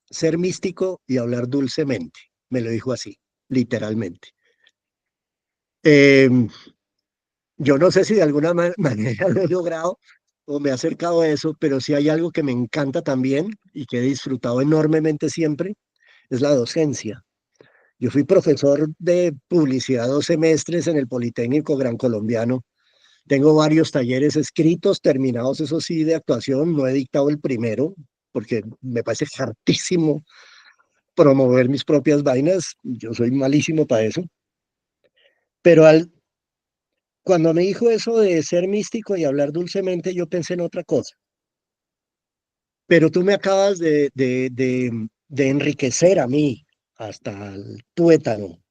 ser místico y hablar dulcemente. Me lo dijo así, literalmente. Eh, yo no sé si de alguna manera lo he logrado o me he acercado a eso, pero sí hay algo que me encanta también y que he disfrutado enormemente siempre, es la docencia. Yo fui profesor de publicidad 2 semestres en el Politécnico Gran Colombiano. Tengo varios talleres escritos, terminados, eso sí, de actuación. No he dictado el primero, porque me parece hartísimo promover mis propias vainas. Yo soy malísimo para eso. Pero cuando me dijo eso de ser místico y hablar dulcemente, yo pensé en otra cosa. Pero tú me acabas de enriquecer a mí hasta el tuétano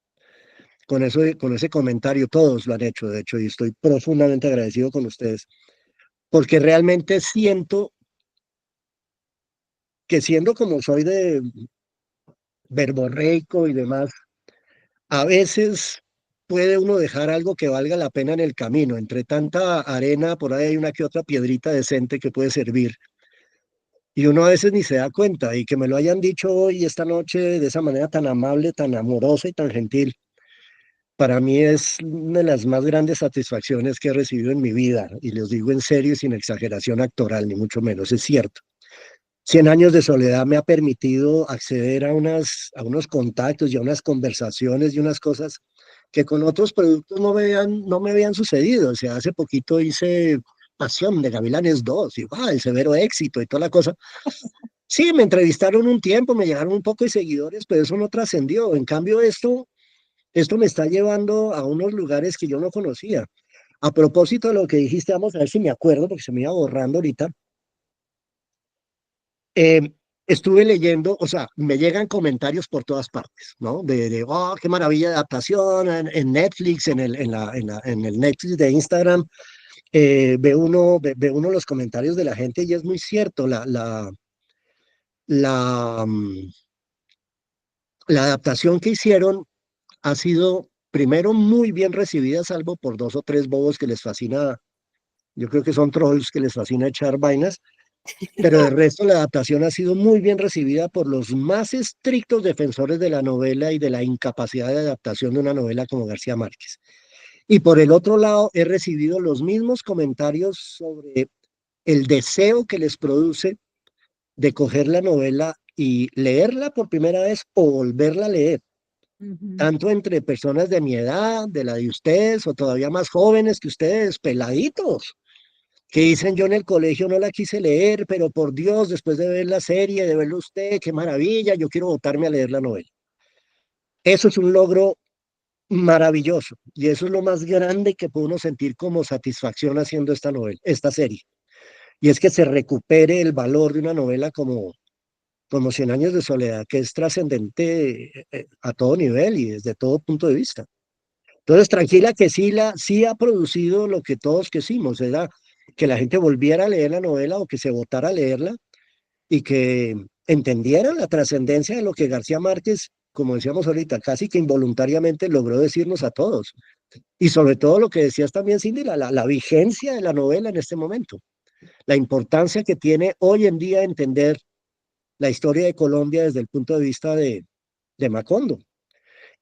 con eso, con ese comentario. Todos lo han hecho, de hecho, y estoy profundamente agradecido con ustedes, porque realmente siento que siendo como soy de verborreico y demás, a veces puede uno dejar algo que valga la pena en el camino. Entre tanta arena, por ahí hay una que otra piedrita decente que puede servir. Y uno a veces ni se da cuenta. Y que me lo hayan dicho hoy, esta noche, de esa manera tan amable, tan amorosa y tan gentil, para mí es una de las más grandes satisfacciones que he recibido en mi vida. Y les digo en serio y sin exageración actoral, ni mucho menos, es cierto. 100 años de soledad me ha permitido acceder a unos contactos y a unas conversaciones y unas cosas que con otros productos no me habían sucedido. O sea, hace poquito hice Pasión de Gavilanes 2 y el severo éxito y toda la cosa. Sí, me entrevistaron un tiempo, me llegaron un poco de seguidores, pero eso no trascendió. En cambio, esto me está llevando a unos lugares que yo no conocía. A propósito de lo que dijiste, vamos a ver si me acuerdo, porque se me iba borrando ahorita. eh, Estuve leyendo, o sea, me llegan comentarios por todas partes, ¿no? Oh, qué maravilla de adaptación en Netflix, en el Netflix de Instagram. Ve uno los comentarios de la gente y es muy cierto, la, mm, la adaptación que hicieron ha sido primero muy bien recibida, salvo por 2 o 3 bobos que les fascina, yo creo que son trolls que les fascina echar vainas. Pero de resto la adaptación ha sido muy bien recibida por los más estrictos defensores de la novela y de la incapacidad de adaptación de una novela como García Márquez. Y por el otro lado, he recibido los mismos comentarios sobre el deseo que les produce de coger la novela y leerla por primera vez o volverla a leer, tanto entre personas de mi edad, de la de ustedes, o todavía más jóvenes que ustedes, peladitos que dicen yo en el colegio no la quise leer, pero por Dios, después de ver la serie, de verlo usted, qué maravilla, yo quiero botarme a leer la novela. Eso es un logro maravilloso y eso es lo más grande que puede uno sentir como satisfacción haciendo esta novela, esta serie. Y es que se recupere el valor de una novela como 100 años de soledad, que es trascendente a todo nivel y desde todo punto de vista. Entonces, tranquila que sí ha producido lo que todos quisimos, era que la gente volviera a leer la novela o que se votara a leerla y que entendieran la trascendencia de lo que García Márquez, como decíamos ahorita, casi que involuntariamente logró decirnos a todos. Y sobre todo lo que decías también, Cindy, la vigencia de la novela en este momento, la importancia que tiene hoy en día entender la historia de Colombia desde el punto de vista de Macondo.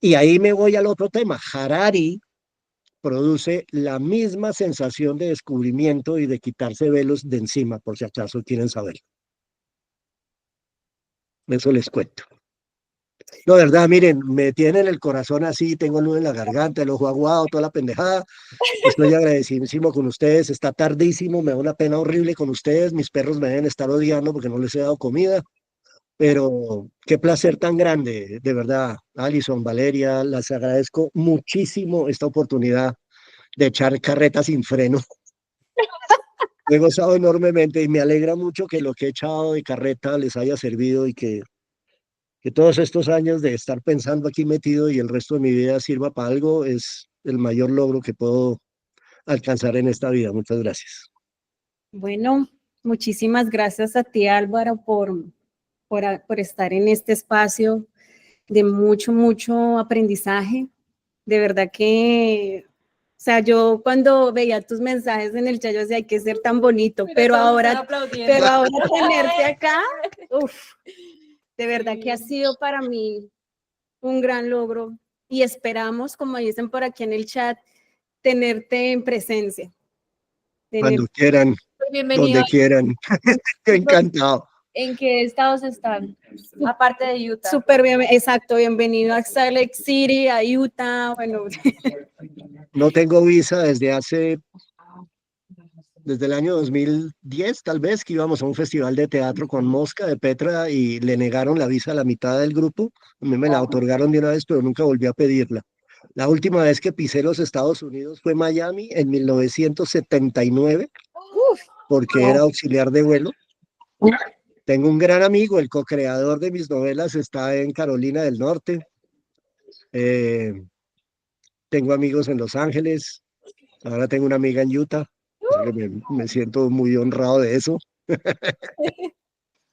Y ahí me voy al otro tema. Harari produce la misma sensación de descubrimiento y de quitarse velos de encima, por si acaso quieren saber. Eso les cuento. No, de verdad, miren, me tienen el corazón así, tengo el nudo en la garganta, el ojo aguado, toda la pendejada. Estoy agradecidísimo con ustedes. Está tardísimo, me da una pena horrible con ustedes. Mis perros me deben estar odiando porque no les he dado comida. Pero qué placer tan grande, de verdad, Alison, Valeria, les agradezco muchísimo esta oportunidad de echar carreta sin freno. He gozado enormemente y me alegra mucho que lo que he echado de carreta les haya servido y que todos estos años de estar pensando aquí metido y el resto de mi vida sirva para algo es el mayor logro que puedo alcanzar en esta vida. Muchas gracias. Bueno, muchísimas gracias a ti, Álvaro, por estar en este espacio de mucho aprendizaje. De verdad que, o sea, yo cuando veía tus mensajes en el chat, yo decía, hay que ser tan bonito, pero ahora tenerte acá, uf, de verdad que ha sido para mí un gran logro y esperamos, como dicen por aquí en el chat, tenerte en presencia. Cuando quieran, Bienvenido. donde quieran. Encantado. ¿En qué estados están? Aparte de Utah. Súper bien, exacto, bienvenido a Salt Lake City, a Utah, bueno. No tengo visa desde el año 2010, tal vez, que íbamos a un festival de teatro con Mosca de Petra y le negaron la visa a la mitad del grupo. A mí me la otorgaron de una vez, pero nunca volví a pedirla. La última vez que pisé los Estados Unidos fue Miami en 1979, porque era auxiliar de vuelo. Tengo un gran amigo, el co-creador de mis novelas está en Carolina del Norte. Tengo amigos en Los Ángeles. Ahora tengo una amiga en Utah. Me siento muy honrado de eso.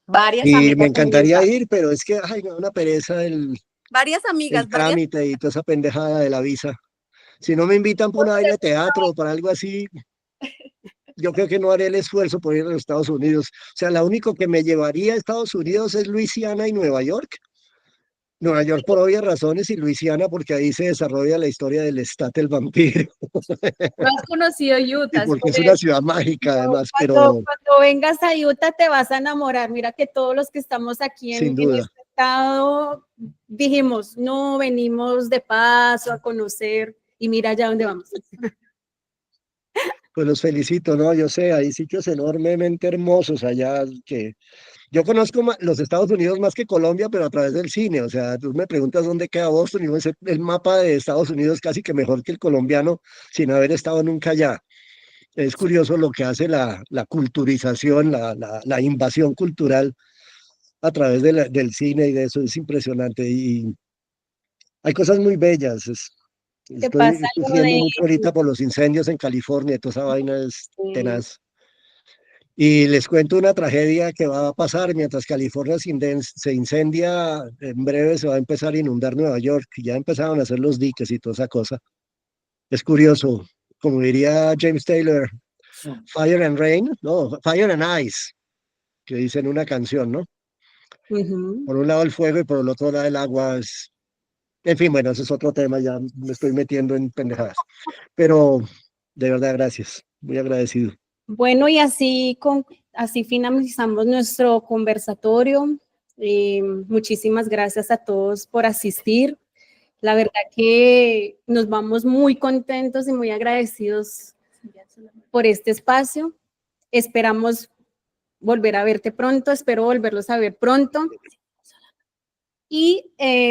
Varias Y amigas me en encantaría Utah. ir, pero es que ay, me da una pereza Varias amigas, el trámite y toda esa pendejada de la visa. Si no me invitan por una vaina de teatro o para algo así, yo creo que no haré el esfuerzo por ir a los Estados Unidos. O sea, la único que me llevaría a Estados Unidos es Luisiana y Nueva York. Nueva York por obvias razones y Luisiana porque ahí se desarrolla la historia del Stat el vampiro No has conocido y Utah. porque es una ciudad mágica además, Cuando pero vengas a Utah te vas a enamorar. Mira que todos los que estamos aquí sin en duda. este estado dijimos, no, venimos de paso a conocer y mira ya dónde vamos. Pues los felicito, ¿no? Yo sé, hay sitios enormemente hermosos allá que yo conozco los Estados Unidos más que Colombia, pero a través del cine. O sea, tú me preguntas dónde queda Boston y yo sé el mapa de Estados Unidos casi que mejor que el colombiano sin haber estado nunca allá. Es curioso lo que hace la culturización, la invasión cultural a través del cine y de eso es impresionante. Y hay cosas muy bellas. ¿Te pasa Estoy algo sufriendo mucho ahorita por los incendios en California, toda esa vaina es tenaz. Y les cuento una tragedia que va a pasar mientras California se incendia, en breve se va a empezar a inundar Nueva York, y ya empezaron a hacer los diques y toda esa cosa. Es curioso, como diría James Taylor, Fire and Rain, no, Fire and Ice, que dicen una canción, ¿no? Por un lado el fuego y por el otro lado el agua. En fin, bueno, ese es otro tema, ya me estoy metiendo en pendejadas. Pero de verdad, gracias, muy agradecido. Bueno, y así finalizamos nuestro conversatorio. Muchísimas gracias a todos por asistir. La verdad que nos vamos muy contentos y muy agradecidos por este espacio. Esperamos volver a verte pronto, espero volverlos a ver pronto. Y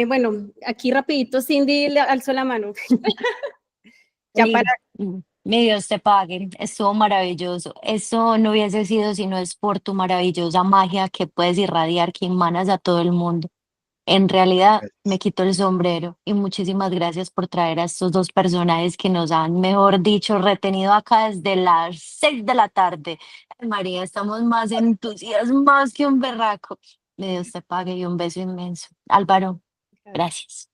bueno, aquí rapidito Cindy le alzó la mano. Ya Sí, para mi Dios te pague, estuvo maravilloso. Esto no hubiese sido si no es por tu maravillosa magia que puedes irradiar, que emanas a todo el mundo. En realidad me quito el sombrero y muchísimas gracias por traer a estos dos personajes que nos han, mejor dicho, retenido acá desde las 6 de la tarde. Ay, María, estamos más entusiasmados que un berraco. Mi Dios te pague y un beso inmenso. Álvaro, gracias.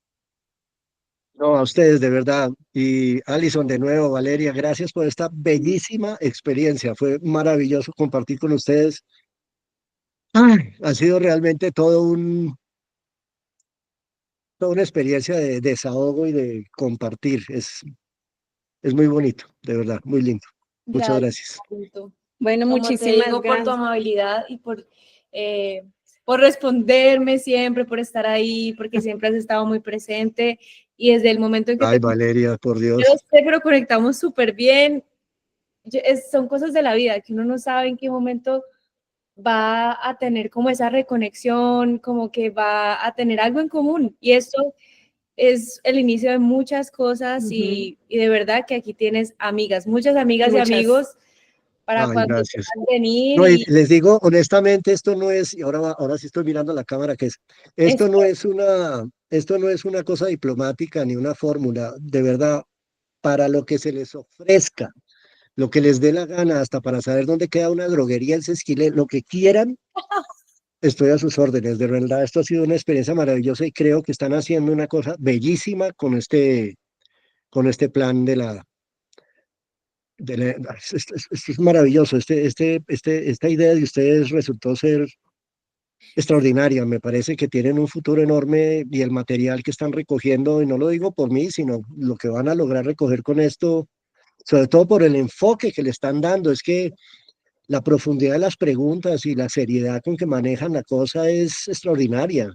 No, a ustedes, de verdad. Y Alison, de nuevo, Valeria, gracias por esta bellísima experiencia. Fue maravilloso compartir con ustedes. Ha sido realmente toda una experiencia de desahogo y de compartir. Es muy bonito, de verdad, muy lindo. Muchas gracias. bueno, Como te muchísimas digo, por tu gracias. amabilidad y por responderme siempre, por estar ahí, porque siempre has estado muy presente. Y desde el momento en que Ay, Valeria, por yo Dios. no sé, pero conectamos súper bien. Son cosas de la vida que uno no sabe en qué momento va a tener como esa reconexión, como que va a tener algo en común. Y esto es el inicio de muchas cosas y de verdad que aquí tienes amigas, muchas amigas Muchas. y amigos para Ay, cuando gracias. quieran venir. No, y Y les digo honestamente, esto no es, y ahora sí estoy mirando la cámara, que es, esto no es una cosa diplomática ni una fórmula, de verdad, para lo que se les ofrezca, lo que les dé la gana, hasta para saber dónde queda una droguería en Sesquilé, lo que quieran, estoy a sus órdenes. De verdad, esto ha sido una experiencia maravillosa y creo que están haciendo una cosa bellísima con este plan esto es maravilloso. Esta idea de ustedes resultó ser extraordinaria. Me parece que tienen un futuro enorme y el material que están recogiendo, y no lo digo por mí, sino lo que van a lograr recoger con esto, sobre todo por el enfoque que le están dando, es que la profundidad de las preguntas y la seriedad con que manejan la cosa es extraordinaria.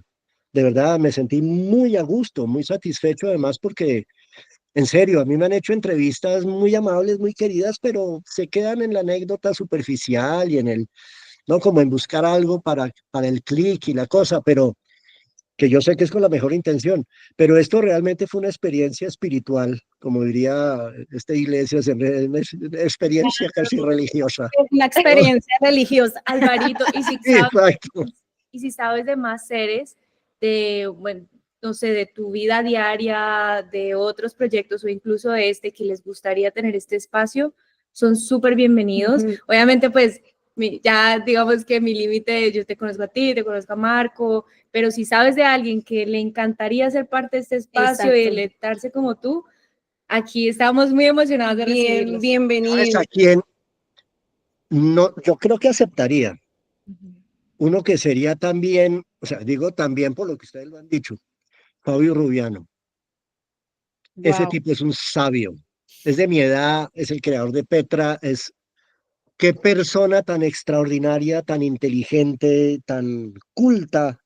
De verdad, me sentí muy a gusto, muy satisfecho además porque, en serio, a mí me han hecho entrevistas muy amables, muy queridas, pero se quedan en la anécdota superficial y en el, ¿no? Como en buscar algo para el clic y la cosa, pero que yo sé que es con la mejor intención, pero esto realmente fue una experiencia espiritual, como diría esta iglesia, es una experiencia casi religiosa. Una experiencia religiosa. Alvarito, Sí, exacto. y si sabes de más seres, de, bueno, no sé, de tu vida diaria, de otros proyectos o incluso este que les gustaría tener este espacio, son súper bienvenidos. Obviamente, pues ya digamos que mi límite, yo te conozco a ti, te conozco a Marco, pero si sabes de alguien que le encantaría ser parte de este espacio y deleitarse como tú, aquí estamos muy emocionados de recibirlos. ¿Sabes Bienvenido. a quién? No, yo creo que aceptaría. Uno que sería también, o sea, digo también por lo que ustedes lo han dicho, Fabio Rubiano. Ese Wow. tipo es un sabio. Es de mi edad, es el creador de Petra, es qué persona tan extraordinaria, tan inteligente, tan culta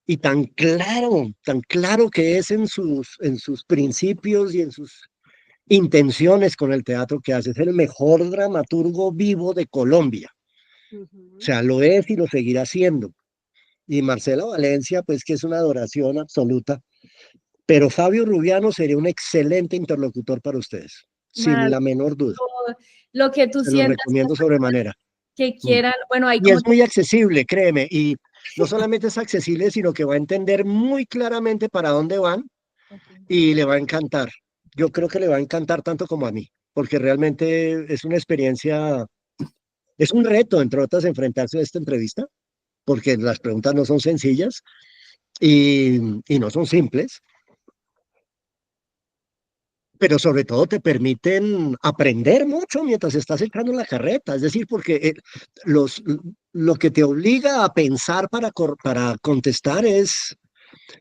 y tan claro que es en sus principios y en sus intenciones con el teatro que hace. Es el mejor dramaturgo vivo de Colombia. O sea, lo es y lo seguirá siendo. Y Marcela Valencia, pues que es una adoración absoluta. Pero Fabio Rubiano sería un excelente interlocutor para ustedes, sin la menor duda. Lo que tú Se lo sientas recomiendo sobremanera. que quieran, bueno, hay Y como es muy accesible, créeme. Y no solamente es accesible, sino que va a entender muy claramente para dónde van y le va a encantar. Yo creo que le va a encantar tanto como a mí, porque realmente es una experiencia, es un reto, entre otras, enfrentarse a esta entrevista, porque las preguntas no son sencillas y no son simples, pero sobre todo te permiten aprender mucho mientras estás echando la carreta, es decir, porque los, lo que te obliga a pensar para contestar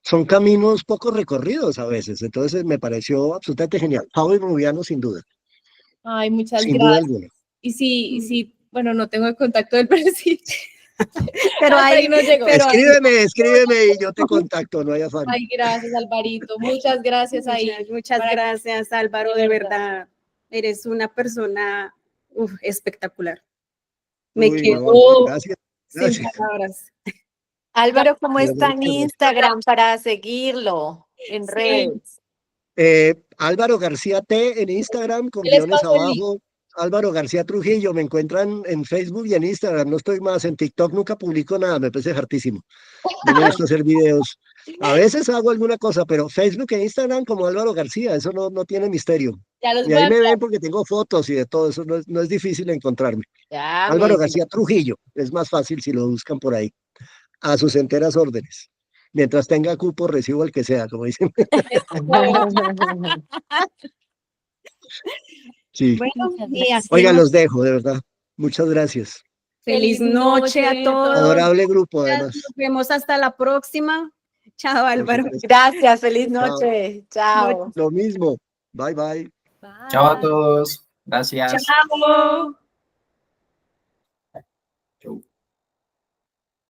son caminos poco recorridos a veces, entonces me pareció absolutamente genial. Pablo Rubiano, sin duda, ay, muchas sin duda gracias. alguna. Y sí, bueno, no tengo el contacto del pero sí. Pero Hasta ahí ahí no llegó. Escríbeme y yo te contacto, no hay afán. Ay, gracias, Alvarito. Muchas gracias ahí. Muchas para- gracias, Álvaro, de verdad. Eres una persona espectacular. Me Uy, quedo no, gracias, sin gracias. palabras. Álvaro, ¿cómo De está verdad en que no. Instagram para seguirlo en Sí, redes? Álvaro García T en Instagram con les guiones paso el link. abajo. Álvaro García Trujillo, me encuentran en Facebook y en Instagram, no estoy más, en TikTok nunca publico nada, me parece hartísimo. No me gusta hacer videos. A veces hago alguna cosa, pero Facebook e Instagram como Álvaro García, eso no tiene misterio. Ya los Y voy a ahí me enviar. ven porque tengo fotos y de todo eso, no es difícil encontrarme. Ya, Álvaro García Trujillo, es más fácil si lo buscan por ahí. A sus enteras órdenes. Mientras tenga cupo, recibo el que sea, como dicen. Sí. Bueno, Muchas y gracias. así Oiga, hemos. los dejo, de verdad. Muchas gracias. Feliz noche a todos. Adorable grupo, además. Nos vemos hasta la próxima. Chao, Por Álvaro. supuesto. Gracias, feliz Chao. noche. Chao. Lo mismo. Bye, bye. Chao a todos. Gracias. Chao.